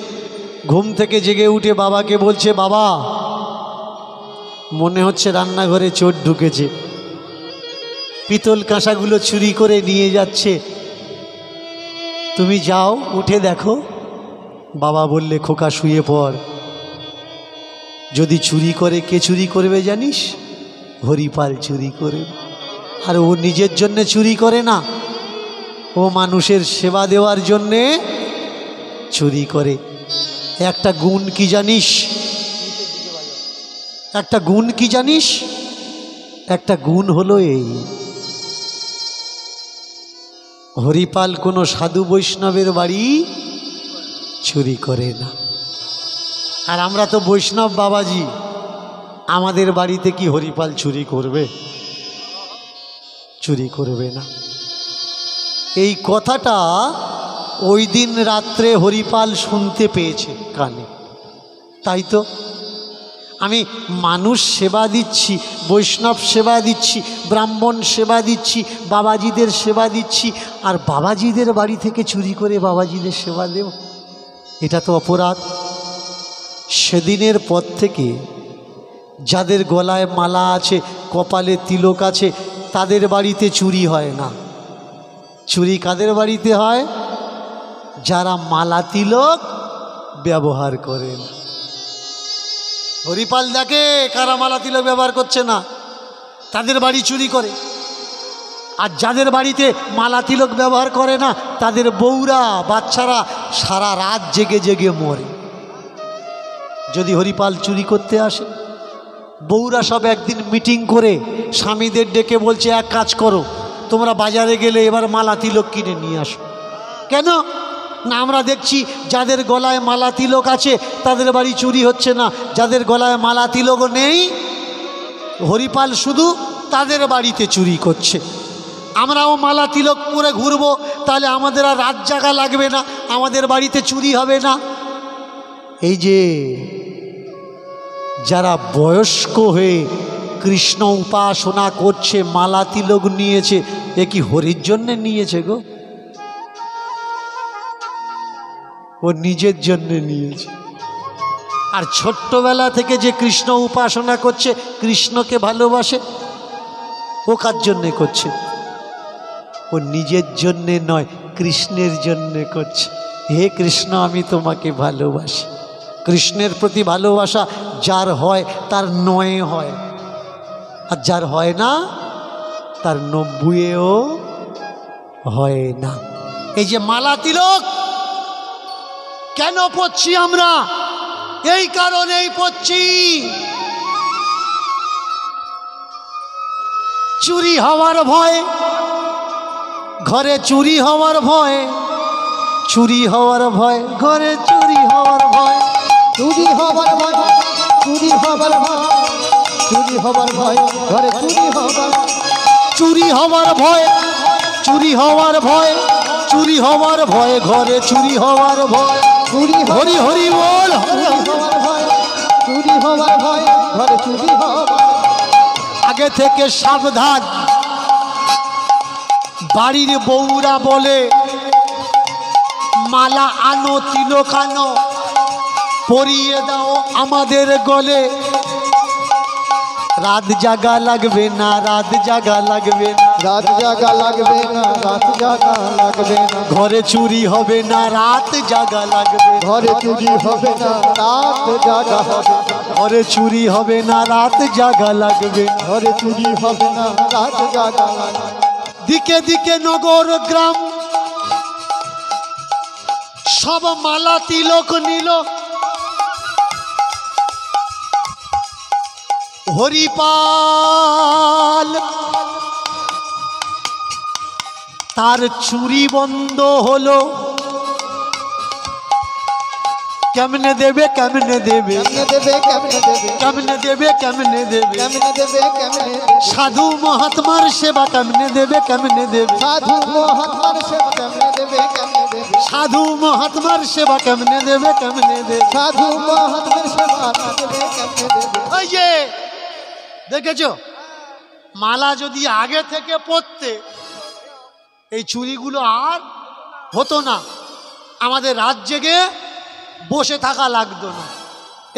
ঘুম থেকে জেগে উঠে বাবাকে বলছে, বাবা মনে হচ্ছে রান্নাঘরে চোর ঢুকেছে, পিতল কাঁসাগুলো চুরি করে নিয়ে যাচ্ছে, তুমি যাও উঠে দেখো। বাবা বললে, খোকা শুয়ে পড়, যদি চুরি করে, কে চুরি করবে জানিস? হরিপাল চুরি করে। আর ও নিজের জন্যে চুরি করে না, ও মানুষের সেবা দেওয়ার জন্যে চুরি করে। একটা গুণ কি জানিস? একটা গুণ কি জানিস? একটা গুণ হলো এই, হরিপাল কোনো সাধু বৈষ্ণবের বাড়ি চুরি করে না। আর আমরা তো বৈষ্ণব বাবাজি, আমাদের বাড়িতে কি হরিপাল চুরি করবে? চুরি করবে না। এই কথাটা ওই দিন রাত্রে হরিপাল শুনতে পেয়েছে কানে। তাই তো আমি মানুষ সেবা দিচ্ছি, বৈষ্ণব সেবা দিচ্ছি, ব্রাহ্মণ সেবা দিচ্ছি, বাবাজিদের সেবা দিচ্ছি, আর বাবাজিদের বাড়ি থেকে চুরি করে বাবাজিদের সেবা দেব? এটা তো অপরাধ। সেদিনের পর থেকে যাদের গলায় মালা আছে, কপালে তিলক আছে, তাদের বাড়িতে চুরি হয় না। চুরি কাদের বাড়িতে হয়? যারা মালা তিলক ব্যবহার করে না। হরিপাল দেখে কারা মালা তিলক ব্যবহার করছে না, তাদের বাড়ি চুরি করে। আর যাদের বাড়িতে মালা তিলক ব্যবহার করে না, তাদের বউরা বাচ্চারা সারা রাত জেগে জেগে মরে। যদি হরিপাল চুরি করতে আসে, বউরা সব একদিন মিটিং করে স্বামীদের ডেকে বলছে, এক কাজ করো, তোমরা বাজারে গেলে এবার মালা তিলক কিনে নিয়ে আসো। কেন না, আমরা দেখছি যাদের গলায় মালা তিলক আছে তাদের বাড়ি চুরি হচ্ছে না, যাদের গলায় মালা তিলক নেই, হরিপাল শুধু তাদের বাড়িতে চুরি করছে। আমরাও মালা তিলক পরে ঘুরবো, তাহলে আমাদের আর রাত জাগা লাগবে না, আমাদের বাড়িতে চুরি হবে না। এই যে যারা বয়স্ক হয়ে কৃষ্ণ উপাসনা করছে, মালা তিলক নিয়েছে, এ কি হরির জন্যে নিয়েছে গো? ও নিজের জন্য নিয়েছে। আর ছোট্টবেলা থেকে যে কৃষ্ণ উপাসনা করছে, কৃষ্ণকে ভালোবাসে, ও কার জন্যে করছে? ও নিজের জন্যে নয়, কৃষ্ণের জন্যে করছে। হে কৃষ্ণ, আমি তোমাকে ভালোবাসি। কৃষ্ণের প্রতি ভালোবাসা যার হয় তার ৯ হয়, আর যার হয় না তার ৯০-এও হয় না। এই যে মালা তিলক কেন পড়ছি আমরা? এই কারণেই পড়ছি, চুরি হওয়ার ভয়, ঘরে চুরি হওয়ার ভয়, চুরি হওয়ার ভয়, ঘরে চুরি হওয়ার ভয়, চুরি হবার ভয়, চুরি হবার ভয়, চুরি হবার ভয়, ঘরে চুরি হবার, চুরি হওয়ার ভয়, চুরি হওয়ার ভয়, চুরি হওয়ার ভয়, ঘরে চুরি হওয়ার ভয়। চুরি হরি হরি বল। হবার ভয়, চুরি হবার ভয়, ঘরে চুরি হবার। আগে থেকে সাবধান। বাড়ির বউরা বলে, মালা আনো, তিলক আনো, পরিয়ে দাও আমাদের গলে, রাত জাগা লাগবে না, রাত জাগা লাগবে না, রাত জাগা লাগবে না, রাত জাগা লাগবে না, ঘরে চুরি হবে না, রাত জাগা লাগবে, ঘরে চুরি হবে না, রাত জাগা হবে, ঘরে চুরি হবে না, রাত জাগা লাগবে, ঘরে চুরি হবে না, রাত জাগা লাগবে। দিকে দিকে নগর গ্রাম সব মালা তিলক নিল, হরিপাল তার চুরি বন্ধ হলো, কেমনে দেবে কেমনে দেবে কেমনে দেবে কেমনে দেবে কেমনে দেবে কেমনে দেবে কেমনে দেবে কেমনে দেবে সাধু মহাত্মার সেবা কেমনে দেবে কেমনে দেবে সাধু মহাত্মার সেবা কেমনে দেবে কেমনে দেবে সাধু মহাত্মার সেবা কেমনে দেবে কেমনে দেবে সাধু মহাত্মার সেবা দেবে কেমনে দেবে। ওই যে দেখেছো, মালা যদি আগে থেকে পড়তে এই চুরিগুলো আর হতো না, আমাদের রাত জেগে বসে থাকা লাগতো না।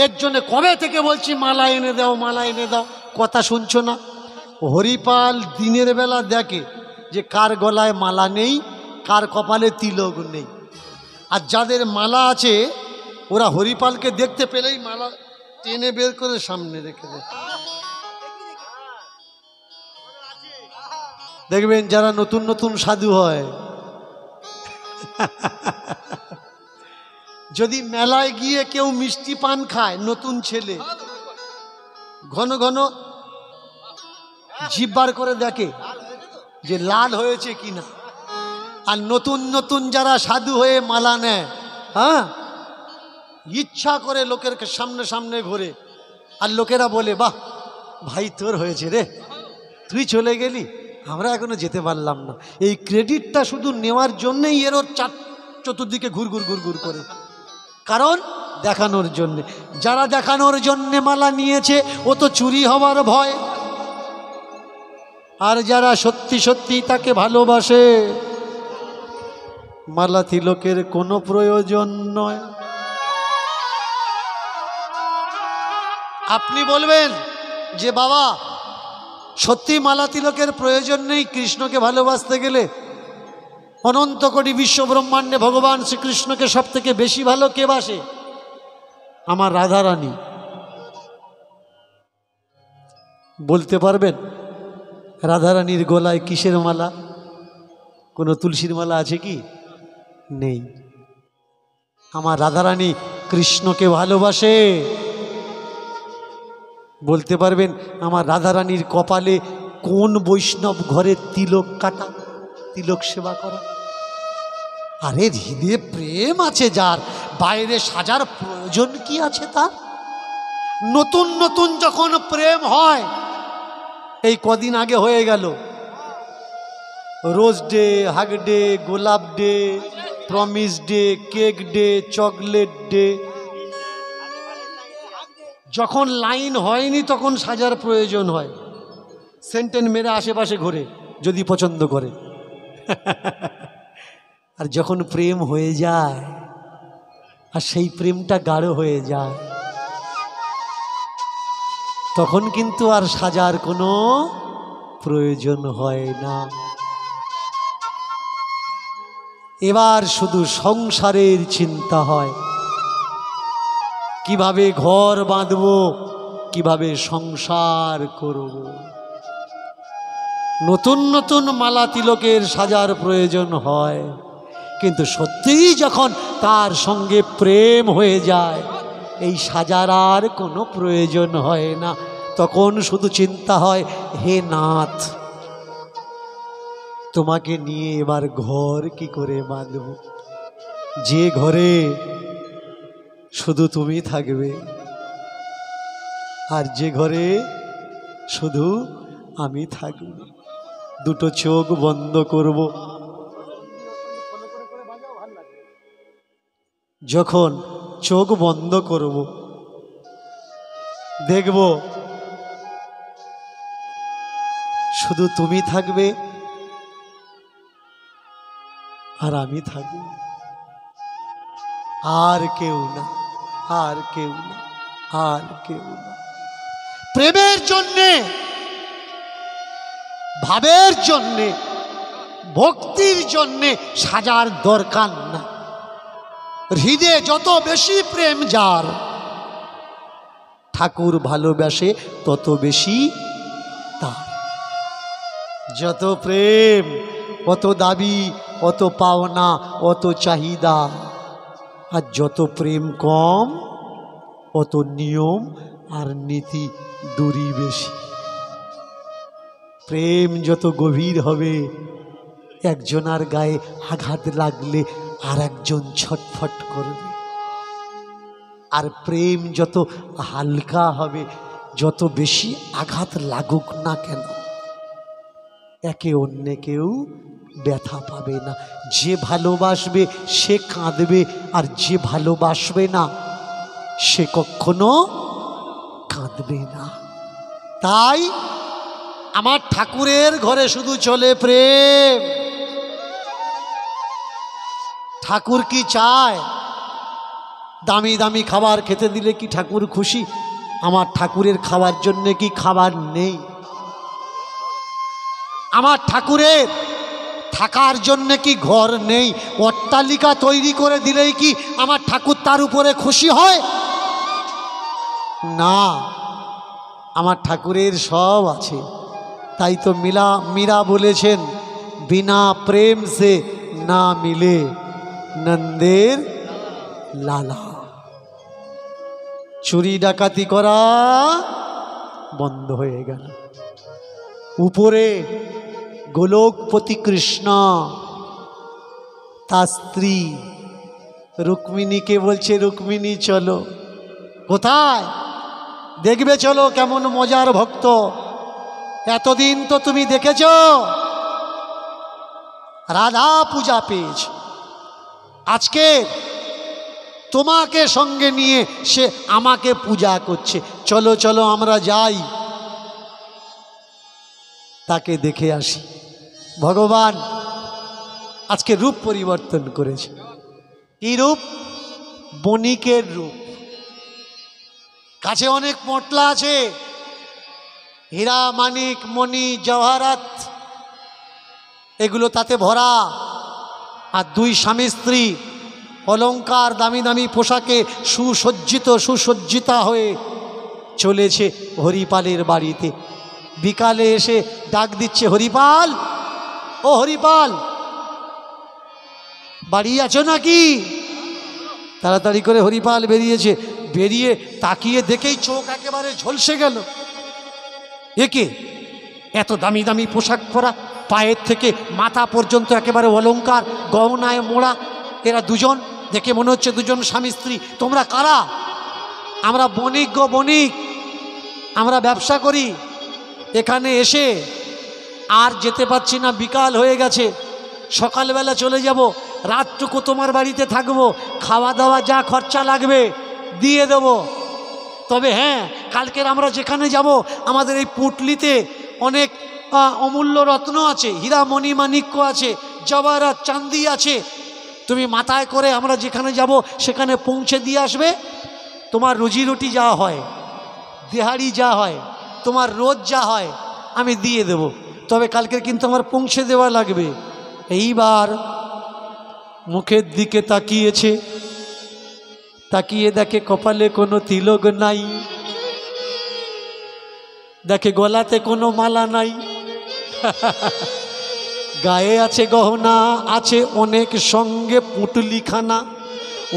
এর জন্য কবে থেকে বলছি মালা এনে দাও মালা এনে দাও, কথা শুনছো না। হরিপাল দিনের বেলা দেখে যে কার গলায় মালা নেই, কার কপালে তিলক নেই। আর যাদের মালা আছে ওরা হরিপালকে দেখতে পেলেই মালা টেনে বের করে সামনে রেখে দেয়। দেখবেন যারা নতুন নতুন সাধু হয়, যদি মেলায় গিয়ে কেউ মিষ্টি পান খায়, নতুন ছেলে ঘন ঘন জিভ বার করে দেখে যে লাল হয়েছে কিনা। আর নতুন নতুন যারা সাধু হয়ে মালা নেয়, হ্যাঁ, ইচ্ছা করে লোকের সামনে সামনে ঘোরে, আর লোকেরা বলে বাহ ভাই তোর হয়েছে রে, তুই চলে গেলি, আমরা এখনো যেতে পারলাম না। এই ক্রেডিটটা শুধু নেওয়ার জন্যেই এর ওর চতুর্দিকে ঘুরঘুর ঘুরঘুর করে, কারণ দেখানোর জন্যে। যারা দেখানোর জন্যে মালা নিয়েছে ও তো চুরি হবার ভয়, আর যারা সত্যি সত্যি তাকে ভালোবাসে মালা তিলকের কোনো প্রয়োজন নয়। আপনি বলবেন যে বাবা সত্যি মালা তিলকের প্রয়োজন নেই কৃষ্ণকে ভালোবাসতে গেলে? অনন্ত কোটি বিশ্ব ব্রহ্মাণ্ডে ভগবান শ্রীকৃষ্ণকে সব থেকে বেশি ভালো কে বাসে? আমার রাধারানী। বলতে পারবেন রাধারানীর গলায় কিসের মালা? কোনো তুলসীর মালা আছে কি? নেই। আমার রাধারানী কৃষ্ণকে ভালোবাসে। বলতে পারবেন আমার রাধারানীর কপালে কোন বৈষ্ণব ঘরে তিলক কাটা, তিলক সেবা করা? আরে হৃদয়ে প্রেম আছে যার, বাইরে সাজার প্রয়োজন কি আছে তার? নতুন নতুন যখন প্রেম হয়, এই কদিন আগে হয়ে গেল রোজ ডে, হাগ ডে, গোলাপ day, promise day, cake day, chocolate day. যখন লাইন হয়নি তখন সাজার প্রয়োজন হয়, সেন্টেন মেরে আশেপাশে ঘোরে যদি পছন্দ করে। আর যখন প্রেম হয়ে যায় আর সেই প্রেমটা গাঢ় হয়ে যায়, তখন কিন্তু আর সাজার কোনো প্রয়োজন হয় না। এবার শুধু সংসারের চিন্তা হয়, কিভাবে ঘর বাঁধব, কিভাবে সংসার করব। নতুন নতুন মালা তিলকের সাজার প্রয়োজন হয়, কিন্তু সত্যিই যখন তার সঙ্গে প্রেম হয়ে যায় এই সাজার আর কোনো প্রয়োজন হয় না। তখন শুধু চিন্তা হয়, হে নাথ তোমাকে নিয়ে এবার ঘর কি করে বাঁধব, যে ঘরে শুধু তুমি থাকবে, আর যে ঘরে শুধু আমি থাকব। দুটো চোখ বন্ধ করব, যখন চোখ বন্ধ করব দেখব শুধু তুমি থাকবে আর আমি থাকব, আর কেউ না, আর কেউ না, আর কেউ না। প্রেমের জন্যে, ভাবের জন্যে, ভক্তির জন্যে সাজার দরকার না। হৃদয়ে যত বেশি প্রেম যার, ঠাকুর ভালোবাসে তত বেশি তার। যত প্রেম অত দাবি, অত পাওনা, অত চাহিদা। আর যত প্রেম কম অত নিয়ম আর নীতি দূরই বেশি। প্রেম যত গভীর হবে, একজনার গায়ে আঘাত লাগলে আর একজন ছটফট করবে। আর প্রেম যত হালকা হবে, যত বেশি আঘাত লাগুক না কেন, একে অন্যকেও ব্যথা পাবে না। যে ভালোবাসবে সে কাঁদবে, আর যে ভালোবাসবে না সে কখনো কাঁদবে না। তাই আমার ঠাকুরের ঘরে শুধু চলে প্রেম। ঠাকুর কি চায়? দামি দামি খাবার খেতে দিলে কি ঠাকুর খুশি? আমার ঠাকুরের খাওয়ার জন্য কি খাবার নেই? আমার ঠাকুরের থাকার জন্য কি ঘর নেই? অট্টালিকা তৈরি করে দিলেই কি আমার ঠাকুর তার উপরে খুশি হয়? না, আমার ঠাকুরের সব আছে। তাই তো মীরা বলেছেন, বিনা প্রেম সে না মিলে নন্দের লালা। চুরি ডাকাতি করা বন্ধ হয়ে গেল। উপরে গোলকপতি কৃষ্ণ তার স্ত্রী রুক্মিণীকে বলছে, রুক্মিণী চলো। কোথায়? দেখবে চলো কেমন মজার ভক্ত। এতদিন তো তুমি দেখেছ রাধা পূজা পেয়েছ, আজকে তোমাকে সঙ্গে নিয়ে সে আমাকে পূজা করছে। চলো চলো আমরা যাই, তাকে দেখে আসি। ভগবান আজকে রূপ পরিবর্তন করেছে। কি রূপ? বণিকের রূপ। কাছে অনেক মটলা আছে, হীরা মানিক মণি জওহারাত এগুলো তাতে ভরা। আর দুই স্বামী স্ত্রী অলংকার দামি দামি পোশাকে সুসজ্জিতা হয়ে চলেছে হরিপালের বাড়িতে। বিকালে এসে ডাক দিচ্ছে, হরিপাল, ও হরিপাল, বাড়ি আছো নাকি? তাড়াতাড়ি করে হরিপাল বেরিয়েছে। বেরিয়ে তাকিয়ে দেখেই চোখ একেবারে ঝলসে গেল। একে এত দামি দামি পোশাক পরা, পায়ের থেকে মাথা পর্যন্ত একেবারে অলংকার গহনায় মোড়া। এরা দুজন, দেখে মনে হচ্ছে দুজন স্বামী স্ত্রী। তোমরা কারা? আমরা বণিক গো বণিক, আমরা ব্যবসা করি। এখানে এসে আর যেতে পারছি না, বিকাল হয়ে গেছে, সকালবেলা চলে যাব। রাতটুকু তোমার বাড়িতে থাকবো, খাওয়া দাওয়া যা খরচা লাগবে দিয়ে দেব। তবে হ্যাঁ, কালকের আমরা যেখানে যাব আমাদের এই পুটলিতে অনেক অমূল্য রত্ন আছে, হীরা মণি মাণিক্য আছে, জওয়ারাত চাঁদি আছে। তুমি মাথায় করে আমরা যেখানে যাব সেখানে পৌঁছে দিয়ে আসবে। তোমার রুজি রুটি যা হয়, দেহাড়ি যা হয়, তোমার রোজ যা হয় আমি দিয়ে দেব। তবে কালকের কিন্তু আমার পৌঁছে দেওয়া লাগবে। এইবার মুখের দিকে তাকিয়েছে, তাকিয়ে দেখে কপালে কোনো তিলক নাই, দেখে গলাতে কোনো মালা নাই, গায়ে আছে গহনা, আছে অনেক, সঙ্গে পুঁটলিখানা,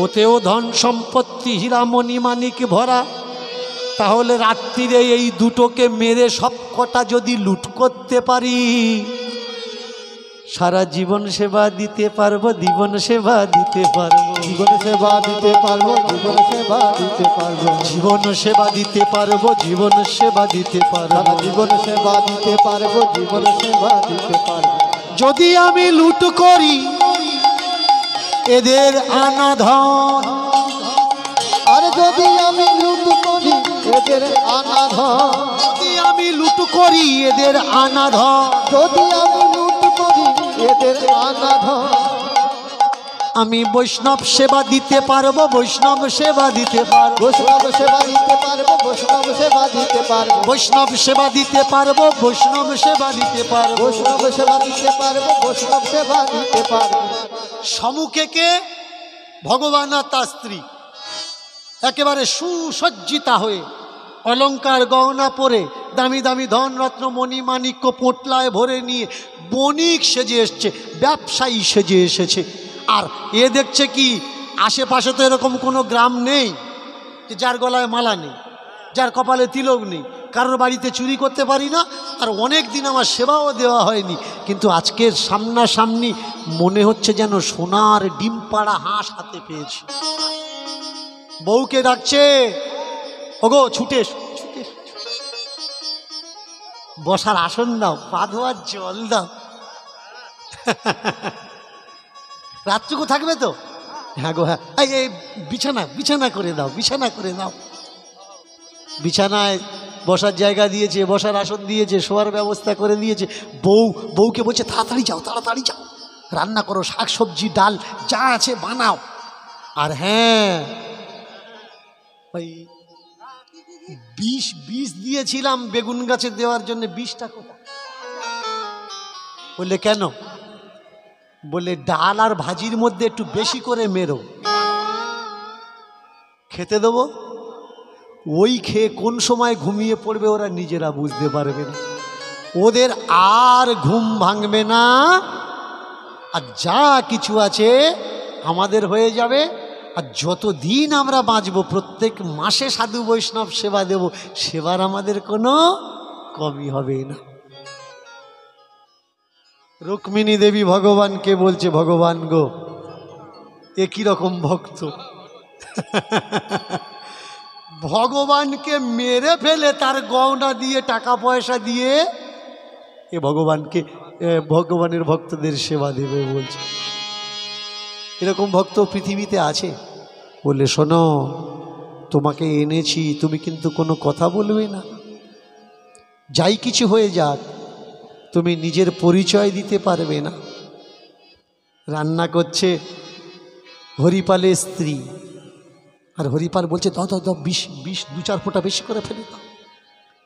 ওতেও ধন সম্পত্তি হীরামণি মানিক ভরা। তাহলে রাত্রিরে এই দুটোকে মেরে সব কটা যদি লুট করতে পারি, সারা জীবন সেবা দিতে পারবো, জীবন সেবা দিতে পারবো, জীবন সেবা দিতে পারবো, জীবন সেবা দিতে পারবো, জীবন সেবা দিতে পারবো, জীবন সেবা দিতে পারবো, জীবন সেবা দিতে পারবো, জীবন সেবা দিতে পারবো। যদি আমি লুট করি এদের আনা ধন, আর যদি আমি লুট করি এদের আনা ধন, যদি আমি লুট করি এদের আনা ধন, যদি আমি লুট করি এদের আনা ধন, আমি বৈষ্ণব সেবা দিতে পারবো, বৈষ্ণব সেবা দিতে পারবো, বৈষ্ণব সেবা দিতে পারবো, বৈষ্ণব সেবা দিতে পারবো, বৈষ্ণব সেবা দিতে পারবো, বৈষ্ণব সেবা দিতে পারবো, বৈষ্ণব সেবা দিতে পারবো, বৈষ্ণব সেবা দিতে পারবো। সম্মুখে কে? ভগবান আর তার স্ত্রী একেবারে সুসজ্জিতা হয়ে, অলংকার গহনা পরে, দামি দামি ধন রত্ন মণি মাণিক্য পোটলায় ভরে নিয়ে বণিক সেজে এসছে, ব্যবসায়ী সেজে এসেছে। আর এ দেখছে কি, আশেপাশে তো এরকম কোনো গ্রাম নেই, যে যার গলায় মালা নেই, যার কপালে তিলক নেই, কারোর বাড়িতে চুরি করতে পারি না, আর অনেক দিন আমার সেবাও দেওয়া হয়নি, কিন্তু আজকের সামনাসামনি মনে হচ্ছে যেন সোনার ডিম পাড়া হাঁস হাতে পেয়েছি। বউকে ডাকছে, ওগো ছুটে ছুটে বসার আসন দাও, পা ধোয়ার জল দাও। রাতটুকু থাকবে তো? হ্যাঁ গো হ্যাঁ, এই বিছানা বিছানা করে দাও, বিছানা করে দাও। বিছানায় বসার জায়গা দিয়েছে, বসার আসন দিয়েছে, শোয়ার ব্যবস্থা করে দিয়েছে। বউকে বলছে তাড়াতাড়ি যাও, তাড়াতাড়ি যাও, রান্না করো, শাক সবজি ডাল যা আছে বানাও। আর হ্যাঁ, ওই বিষ দিয়েছিলাম বেগুন গাছে দেওয়ার জন্য, বিষটা কোথায়? বললে কেন? বললে ডাল আর ভাজির মধ্যে একটু বেশি করে মেরো, খেতে দেবো। ওই খেয়ে কোন সময় ঘুমিয়ে পড়বে ওরা নিজেরা বুঝতে পারবে না, ওদের আর ঘুম ভাঙবে না, আর যা কিছু আছে আমাদের হয়ে যাবে। আর যতদিন আমরা বাঁচব, প্রত্যেক মাসে সাধু বৈষ্ণব সেবা দেব, সেবার আমাদের কোনো কমই হবে না। রুক্মিণী দেবী ভগবানকে বলছে, ভগবান গো, এ কিরকম ভক্ত, ভগবানকে মেরে ফেলে তার গয়না দিয়ে টাকা পয়সা দিয়ে এ ভগবানের ভক্তদের সেবা দেবে বলছে। এরকম ভক্ত পৃথিবীতে আছে? বললে শোনো, তোমাকে এনেছি, তুমি কিন্তু কোনো কথা বলবে না, যাই কিছু হয়ে যাক তুমি নিজের পরিচয় দিতে পারবে না। রান্না করছে হরিপালের স্ত্রী, আর হরিপাল বলছে দাও দাও দাও, বিষ 2-4 ফোঁটা বেশি করে ফেলে দাও।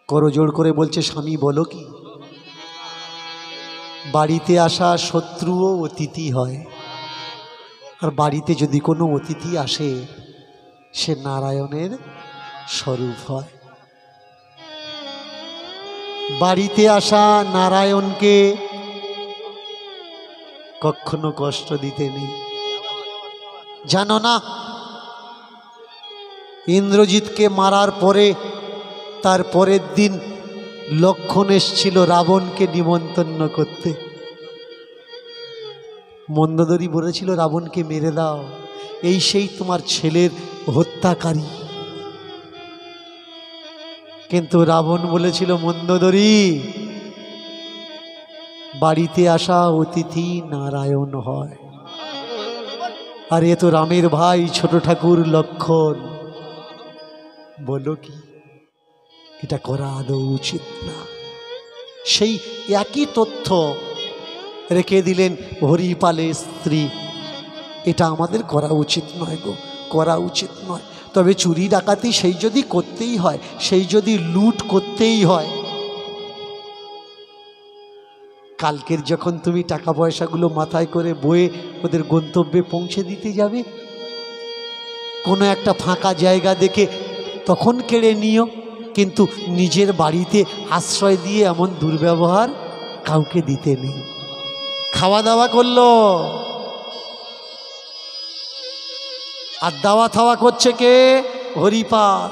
করজোড় করে বলছে, স্বামী বলো কি? বাড়িতে আসা শত্রুও অতিথি হয়, আর বাড়িতে যদি কোনো অতিথি আসে সে নারায়ণের স্বরূপ হয়। বাড়িতে আসা নারায়ণকে কখনো কষ্ট দিতে নেই। জানো না, ইন্দ্রজিৎকে মারার পরে তার পরের দিন লক্ষণ এসেছিল রাবণকে নিমন্ত্রণ করতে। মন্দোদরী বলেছিল রাবণকে মেরে দাও, এই সেই তোমার ছেলের হত্যাকারী। কিন্তু রাবণ বলেছিল, মন্দোদরী, বাড়িতে আসা অতিথি নারায়ণ হয়, আর এ তো রামের ভাই ছোট ঠাকুর লক্ষণ, বলো কি এটা করা আদৌ উচিত না। সেই একই তথ্য রেখে দিলেন হরিপালের স্ত্রী। এটা আমাদের করা উচিত নয় গো, করা উচিত নয়। তবে চুরি ডাকাতি সেই যদি করতেই হয়, সেই যদি লুট করতেই হয়, কালকের যখন তুমি টাকা পয়সাগুলো মাথায় করে বয়ে ওদের গন্তব্যে পৌঁছে দিতে যাবে, কোনো একটা ফাঁকা জায়গা দেখে তখন কেড়ে নিও, কিন্তু নিজের বাড়িতে আশ্রয় দিয়ে এমন দুর্ব্যবহার কাউকে দিতে নেই। খাওয়া দাওয়া করলো, আর দাওয়া থাওয়া করছে কে? হরিপাল।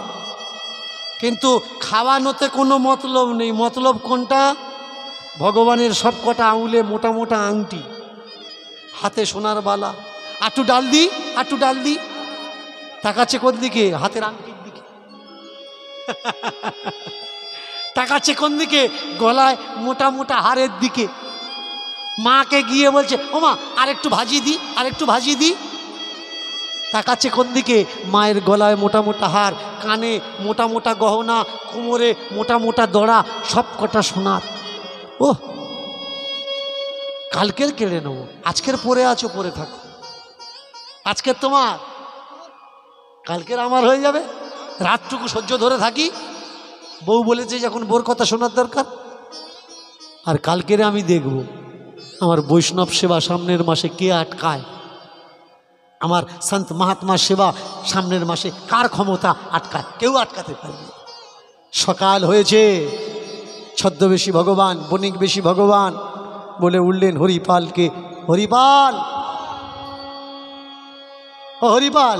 কিন্তু খাওয়ানোতে কোনো মতলব নেই। মতলব কোনটা? ভগবানের সব কটা আঙুলে মোটা মোটা আংটি, হাতে সোনার বালা, আটু ডাল দি, আটু ডাল দি। তাকাচ্ছে কোন দিকে? হাতের আংটির দিকে। তাকাচ্ছে কোন দিকে? গলায় মোটা মোটা হারের দিকে। মাকে গিয়ে বলছে, ও মা আরেকটু ভাজি দি, আরেকটু ভাজি দি। তাকাচ্ছে কোন দিকে? মায়ের গলায় মোটা মোটা হার, কানে মোটা মোটা গহনা, কোমরে মোটা মোটা দড়া, সব কটা সোনার। ও কালকের কেড়ে নেবো, আজকের পরে আছো পরে থাকো, আজকের তোমার, কালকের আমার হয়ে যাবে। রাতটুকু সহ্য ধরে থাকি, বউ বলেছে যখন বোর কথা শোনার দরকার। আর কালকের আমি দেখব আমার বৈষ্ণব সেবা সামনের মাসে কে আটকায়, আমার সন্ত মহাত্মা সেবা সামনের মাসে কার ক্ষমতা আটকায়। কেউ আটকাতে পারবে। সকাল হয়েছে, ছদ্মবেশী ভগবান, বণিক বেশী ভগবান বলে উঠলেন হরিপালকে, হরিপাল, ও হরিপাল,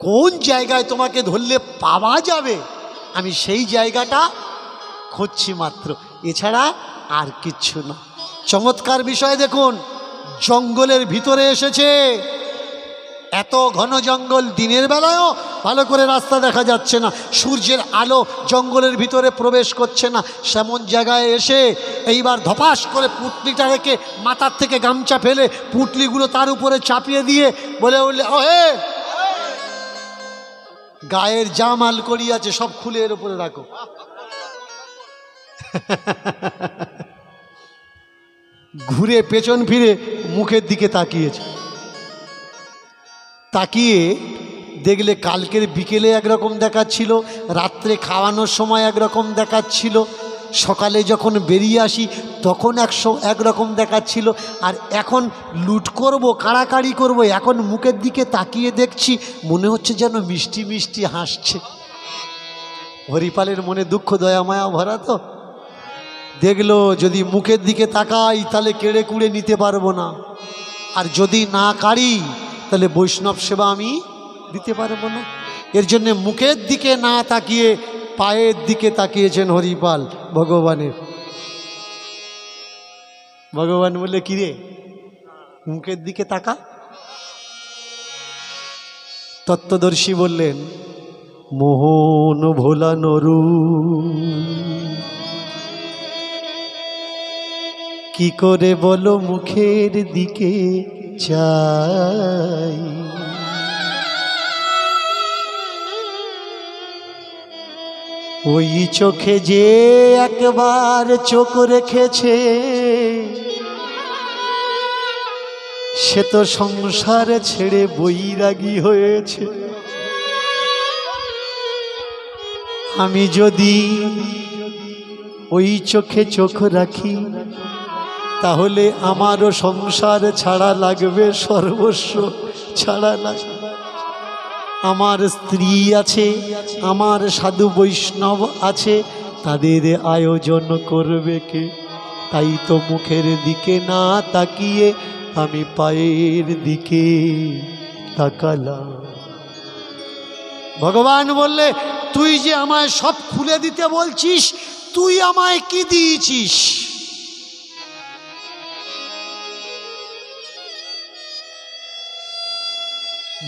কোন জায়গায় তোমাকে ধরলে পাওয়া যাবে, আমি সেই জায়গাটা খুঁজছি মাত্র, এছাড়া আর কিচ্ছু না। চমৎকার বিষয় দেখুন, জঙ্গলের ভিতরে এসেছে, এত ঘন জঙ্গল, দিনের বেলায়ও ভালো করে রাস্তা দেখা যাচ্ছে না, সূর্যের আলো জঙ্গলের ভিতরে প্রবেশ করছে না, সেমন জায়গায় এসে এইবার ধপাস করে পুঁটলিটা রেখে মাথার থেকে গামছা ফেলে পুঁটলিগুলো তার উপরে চাপিয়ে দিয়ে বলে উঠলে, ও হে, গায়ের যা মাল করি আছে সব খুলে এর উপরে রাখো। ঘুরে পেছন ফিরে মুখের দিকে তাকিয়েছে, তাকিয়ে দেখলে কালকের বিকেলে একরকম দেখাচ্ছিল, রাত্রে খাওয়ানোর সময় একরকম দেখাচ্ছিল, সকালে যখন বেরিয়ে আসি তখন একরকম দেখাচ্ছিল, আর এখন লুট করব, কাড়াকাড়ি করব, এখন মুখের দিকে তাকিয়ে দেখছি মনে হচ্ছে যেন মিষ্টি মিষ্টি হাসছে। হরিপালের মনে দুঃখ দয়া মায়া ভরা, তো দেখলো যদি মুখের দিকে তাকাই তাহলে কেড়ে কুড়ে নিতে পারবো না, আর যদি না কাড়ি তাহলে বৈষ্ণব সেবা আমি দিতে পারবো না। এর জন্যে মুখের দিকে না তাকিয়ে পায়ের দিকে তাকিয়েছেন হরিপাল ভগবানের। ভগবান বললে, কিরে মুখের দিকে তাকা। তত্ত্বদর্শী বললেন, মোহন ভোলা নরু, কি করে বলো মুখের দিকে চাই, ওই চোখে যে একবার চোখ রেখেছে সে তো সংসার ছেড়ে বৈরাগী হয়েছে। আমি যদি ওই চোখে চোখ রাখি তাহলে আমারও সংসার ছাড়া লাগবে, সর্বস্ব ছাড়া লাগবে। আমার স্ত্রী আছে, আমার সাধু বৈষ্ণব আছে, তাদের আয়োজন করবে কে? তাই তো মুখের দিকে না তাকিয়ে আমি পায়ের দিকে তাকালাম। ভগবান বললে, তুই যে আমায় সব খুলে দিতে বলছিস, তুই আমায় কি দিয়েছিস?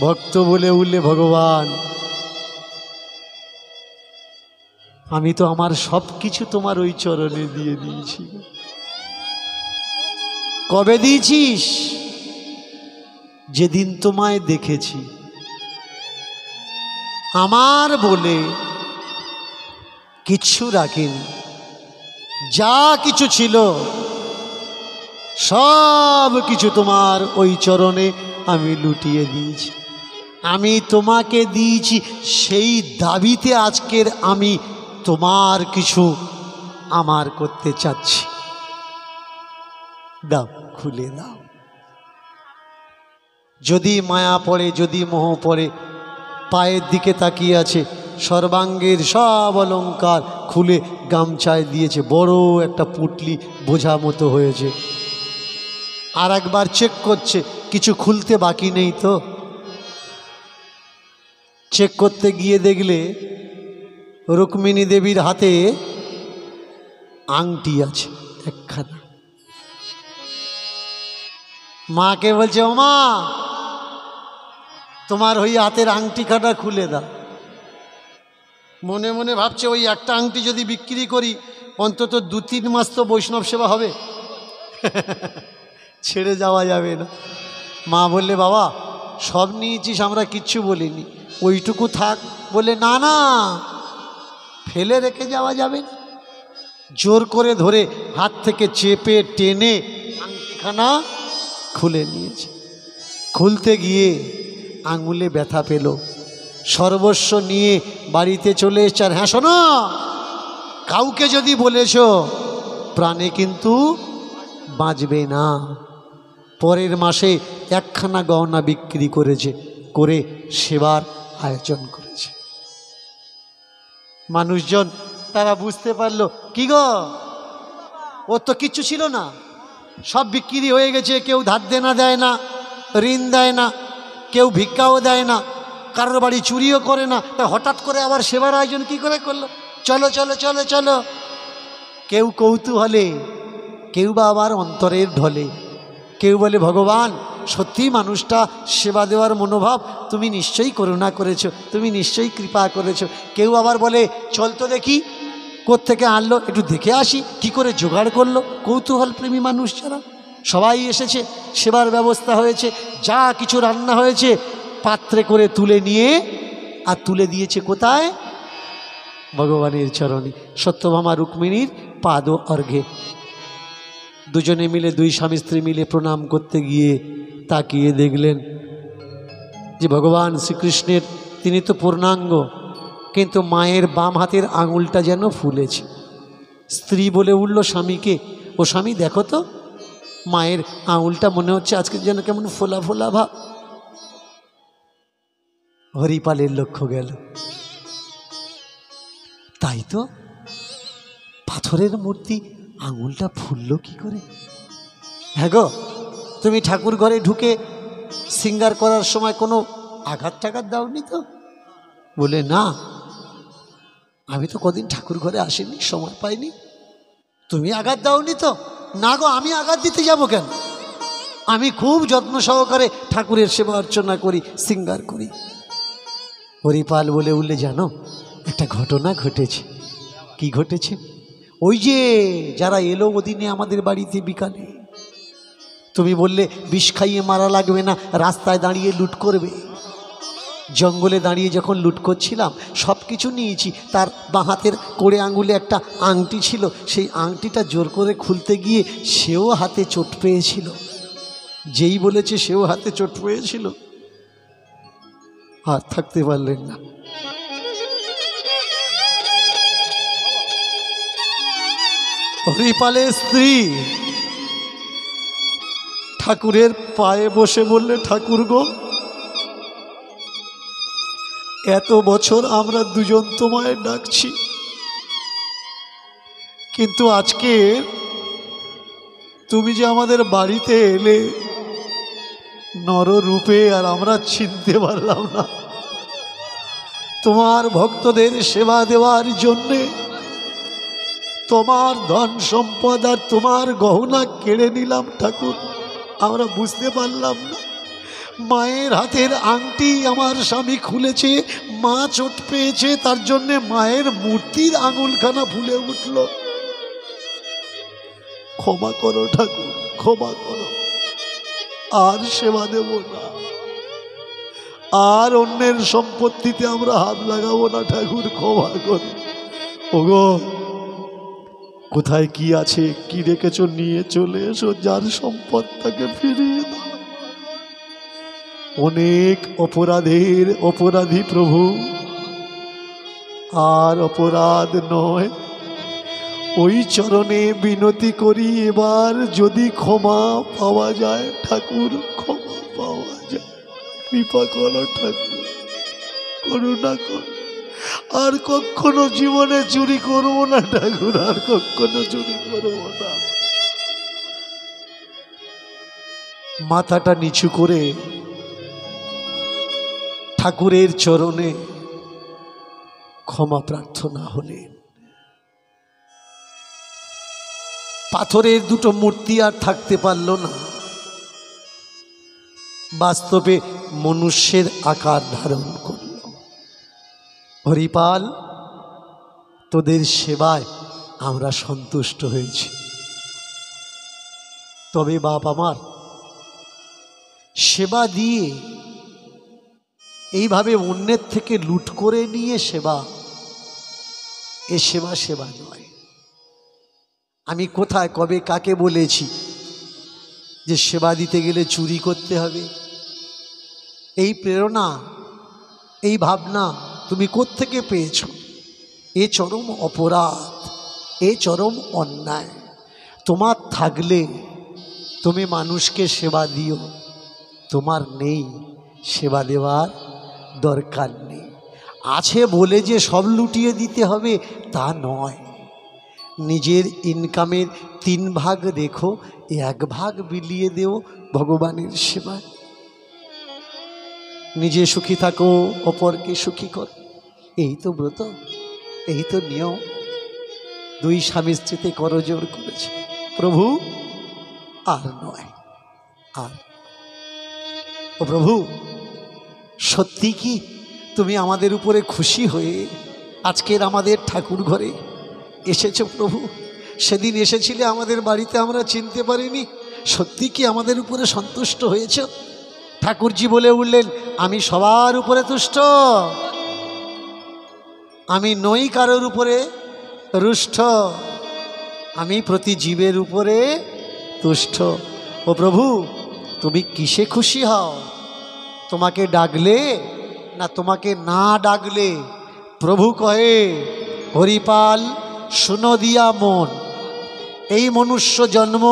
ভক্ত বলে উঠলে, ভগবান আমি তো আমার সব কিছু তোমার ওই চরণে দিয়ে দিয়েছি। কবে দিয়েছিস? যেদিন তোমায় দেখেছি। আমার বলে কিচ্ছু রাখিনি, যা কিছু ছিল সব কিছু তোমার ওই চরণে আমি লুটিয়ে দিয়েছি। আমি তোমাকে দিয়েছি, সেই দাবিতে আজকের আমি তোমার কিছু আমার করতে চাচ্ছি। দাও, খুলে দাও। যদি মায়া পড়ে, যদি মোহ পড়ে, পায়ের দিকে তাকিয়ে আছে, সর্বাঙ্গের সব অলঙ্কার খুলে গামছায় দিয়েছে, বড় একটা পুটলি বোঝা মতো হয়েছে। আর একবার চেক করছে কিছু খুলতে বাকি নেই তো। চেক করতে গিয়ে দেখলে রুক্মিণী দেবীর হাতে আংটি আছে একখানা। মাকে বলছে, ও মা, তোমার ওই হাতের আংটিখানা খুলে দাও। মনে মনে ভাবছে, ওই একটা আংটি যদি বিক্রি করি অন্তত 2-3 মাস তো বৈষ্ণব সেবা হবে, ছেড়ে যাওয়া যাবে না। মা বললে, বাবা সব নিয়েছিস, আমরা কিচ্ছু বলিনি, ওইটুকু থাক। বলে, না না, ফেলে রেখে যাওয়া যাবে না। জোর করে ধরে হাত থেকে চেপে টেনে আংটিখানা খুলে নিয়েছে। খুলতে গিয়ে আঙুলে ব্যথা পেল, সর্বস্ব নিয়ে বাড়িতে চলে এসছে। আর হ্যাঁ শোনো, কাউকে যদি বলেছ প্রাণে কিন্তু বাঁচবে না। পরের মাসে একখানা গহনা বিক্রি করেছে, করে সেবার আয়োজন করেছে। মানুষজন তারা বুঝতে পারলো, কি গো, ওর তো কিচ্ছু ছিল না, সব বিক্রি হয়ে গেছে। কেউ ধার দেনা দেয় না, ঋণ দেয় না, কেউ ভিক্ষাও দেয় না, কারোর বাড়ি চুরিও করে না, তা হঠাৎ করে আবার সেবার আয়োজন কি করে করলো? চলো চলো চলো চলো। কেউ কৌতূহলে, কেউ বা আবার অন্তরের ঢলে, কেউ বলে ভগবান সত্যি মানুষটা সেবা দেওয়ার মনোভাব, তুমি নিশ্চয়ই করুণা করেছো, তুমি নিশ্চয়ই কৃপা করেছো। কেউ আবার বলে চল তো দেখি কোত্থেকে আনলো, একটু দেখে আসি কি করে জোগাড় করলো। কৌতূহল প্রেমী মানুষ যারা সবাই এসেছে, সেবার ব্যবস্থা হয়েছে, যা কিছু রান্না হয়েছে পাত্রে করে তুলে নিয়ে আর তুলে দিয়েছে কোথায়? ভগবানের চরণে, সত্যভামা রুক্মিণীর পাদ অর্ঘ্যে। দুজনে মিলে, দুই স্বামী স্ত্রী মিলে প্রণাম করতে গিয়ে তাকিয়ে দেখলেন যে ভগবান শ্রীকৃষ্ণের তিনি তো পূর্ণাঙ্গ, কিন্তু মায়ের বাম হাতের আঙুলটা যেন ফুলেছে। স্ত্রী বলে উঠল স্বামীকে, ও স্বামী দেখো তো মায়ের আঙুলটা মনে হচ্ছে আজকে যেন কেমন ফোলা ফোলা ভাব। হরিপালের লক্ষ্য গেল, তাই তো, পাথরের মূর্তি আঙুলটা ফুললো কি করে? হ্যাঁ গো, তুমি ঠাকুর ঘরে ঢুকে সিঙ্গার করার সময় কোনো আঘাত টাঘাত দাওনি তো? বলে না, আমি তো কদিন ঠাকুর ঘরে আসিনি, সময় পাইনি। তুমি আঘাত দাওনি তো? না গো, আমি আঘাত দিতে যাব কেন? আমি খুব যত্ন সহকারে ঠাকুরের সেবা অর্চনা করি, সিঙ্গার করি। হরিপাল বলে উঠলে, জানো একটা ঘটনা ঘটেছে। কি ঘটেছে? ওই যে যারা এলো ওদিনে আমাদের বাড়িতে বিকালে, তুমি বললে বিষ খাইয়ে মারা লাগবে না, রাস্তায় দাঁড়িয়ে লুট করবে। জঙ্গলে দাঁড়িয়ে যখন লুট করছিলাম সব কিছু নিয়েছি, তার বাঁ হাতের কোড়ে আঙুলে একটা আংটি ছিল, সেই আংটিটা জোর করে খুলতে গিয়ে সেও হাতে চোট পেয়েছিল। যেই বলেছে সেও হাতে চোট পেয়েছিল, আর থাকতে পারলেন না। হরিপালের স্ত্রী ঠাকুরের পায়ে বসে বললে, ঠাকুর গো, এত বছর আমরা দুজন তোমায় ডাকছি, কিন্তু আজকে তুমি যে আমাদের বাড়িতে এলে নররূপে, আর আমরা চিনতে পারলাম না। তোমার ভক্তদের সেবা দেওয়ার জন্যে তোমার ধন সম্পদ আর তোমার গহনা কেড়ে নিলাম ঠাকুর, আমরা বুঝতে পারলাম না। মায়ের হাতের আংটি আমার স্বামী খুলেছে, মা চোট পেয়েছে, তার জন্যে মায়ের মূর্তির আঙুলখানা ফুলে উঠল। ক্ষমা করো ঠাকুর, ক্ষমা করো, আর সেবা দেব না, আর অন্যের সম্পত্তিতে আমরা হাত লাগাবো না ঠাকুর, ক্ষমা করো। ওগো, কোথায় কি আছে, কি রেখেছো নিয়ে চলে এসো, যার সম্পদ তাকে ফিরিয়ে দাও। অনেক অপরাধের অপরাধী প্রভু, আর অপরাধ নয়। ওই চরণে বিনতি করি, এবার যদি ক্ষমা পাওয়া যায় ঠাকুর, ক্ষমা পাওয়া যায়, কৃপা করো ঠাকুর, করুণা করো। আর কখনো জীবনে চুরি করবো না ঠাকুর, আর কখনো চুরি করবো না। মাথাটা নিচু করে ঠাকুরের চরণে ক্ষমা প্রার্থনা হলেন। পাথরের দুটো মূর্তি আর থাকতে পারল না, বাস্তবে মনুষ্যের আকার ধারণ করল। হরিপাল, তোদের সেবায় আমরা সন্তুষ্ট হয়েছি, তবে বাপ আমার, সেবা দিয়ে এইভাবে অন্যের থেকে লুট করে নিয়ে সেবা, এ সেবা সেবা নয়। আমি কোথায় কবে কাকে বলেছি যে সেবা দিতে গেলে চুরি করতে হবে? এই প্রেরণা, এই ভাবনা তুমি কোত্থেকে পেয়েছ? এ চরম অপরাধ, এ চরম অন্যায়। তোমার থাকলে তুমি মানুষকে সেবা দিও, তোমার নেই, সেবা দেওয়ার দরকার নেই। আছে বলে যে সব লুটিয়ে দিতে হবে তা নয়। নিজের ইনকামের 3 ভাগ রেখো, 1 ভাগ বিলিয়ে দেও ভগবানের সেবায়। নিজে সুখী থাকো, অপরকে সুখী কর। এই তো ব্রত, এই তো নিয়ম। দুই স্বামী স্ত্রীতে করজোড় করেছে প্রভু, আর নয়। আর ও প্রভু, সত্যি কি তুমি আমাদের উপরে খুশি হয়ে আজকের আমাদের ঠাকুর ঘরে এসেছো প্রভু? সেদিন এসেছিলে আমাদের বাড়িতে, আমরা চিনতে পারিনি। সত্যি কি আমাদের উপরে সন্তুষ্ট হয়েছ? ঠাকুরজি বলে উঠলেন, আমি সবার উপরে তুষ্ট, আমি নই কারোর উপরে রুষ্ট, আমি প্রতি জীবের উপরে তুষ্ট। ও প্রভু, তুমি কিসে খুশি হও? তোমাকে ডাকলে না তোমাকে না ডাকলে? প্রভু কহে, হরিপাল শুনো দিয়া মন, এই মনুষ্য জন্ম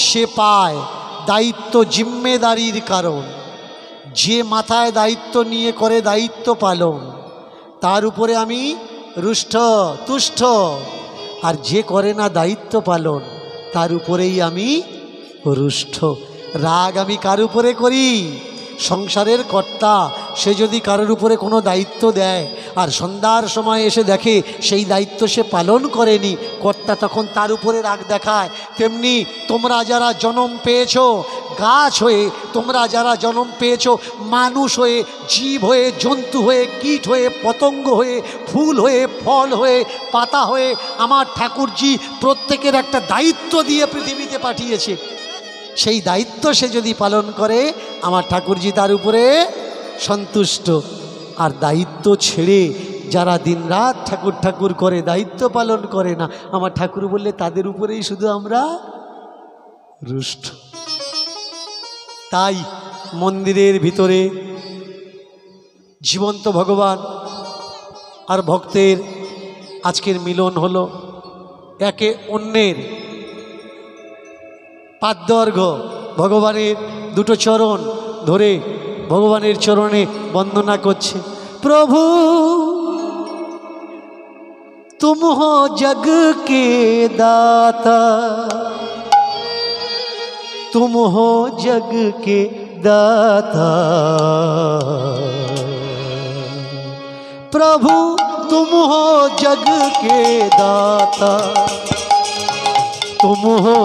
সে পায় দায়িত্ব জিম্মেদারির কারণ। যে মাথায় দায়িত্ব নিয়ে করে দায়িত্ব পালন, তার উপরে আমি রুষ্ট তুষ্ট। আর যে করে না দায়িত্ব পালন, তার উপরেই আমি রুষ্ট। রাগ আমি কার উপরে করি? সংসারের কর্তা সে যদি কারোর উপরে কোনো দায়িত্ব দেয় আর সন্ধ্যার সময় এসে দেখে সেই দায়িত্ব সে পালন করেনি, কর্তা তখন তার উপরে রাগ দেখায়। তেমনি তোমরা যারা জন্ম পেয়েছো গাছ হয়ে, তোমরা যারা জন্ম পেয়েছো মানুষ হয়ে, জীব হয়ে, জন্তু হয়ে, কীট হয়ে, পতঙ্গ হয়ে, ফুল হয়ে, ফল হয়ে, পাতা হয়ে, আমার ঠাকুরজি প্রত্যেকের একটা দায়িত্ব দিয়ে পৃথিবীতে পাঠিয়েছে। সেই দায়িত্ব সে যদি পালন করে, আমার ঠাকুরজি তার উপরে সন্তুষ্ট। আর দায়িত্ব ছেড়ে যারা দিনরাত ঠাকুর ঠাকুর করে দায়িত্ব পালন করে না, আমার ঠাকুর বললে তাদের উপরেই শুধু আমরা রুষ্ট। তাই মন্দিরের ভিতরে জীবন্ত ভগবান আর ভক্তের আজকের মিলন হলো। একে অন্যের পাদর্ঘ্য, ভগবানের দুটো চরণ ধরে ভগবানের চরণে বন্দনা করছে। প্রভু তুম হো জগ কে দাতা, तुम हो जग के दाता, प्रभु तुम हो जग के दाता, तुम हो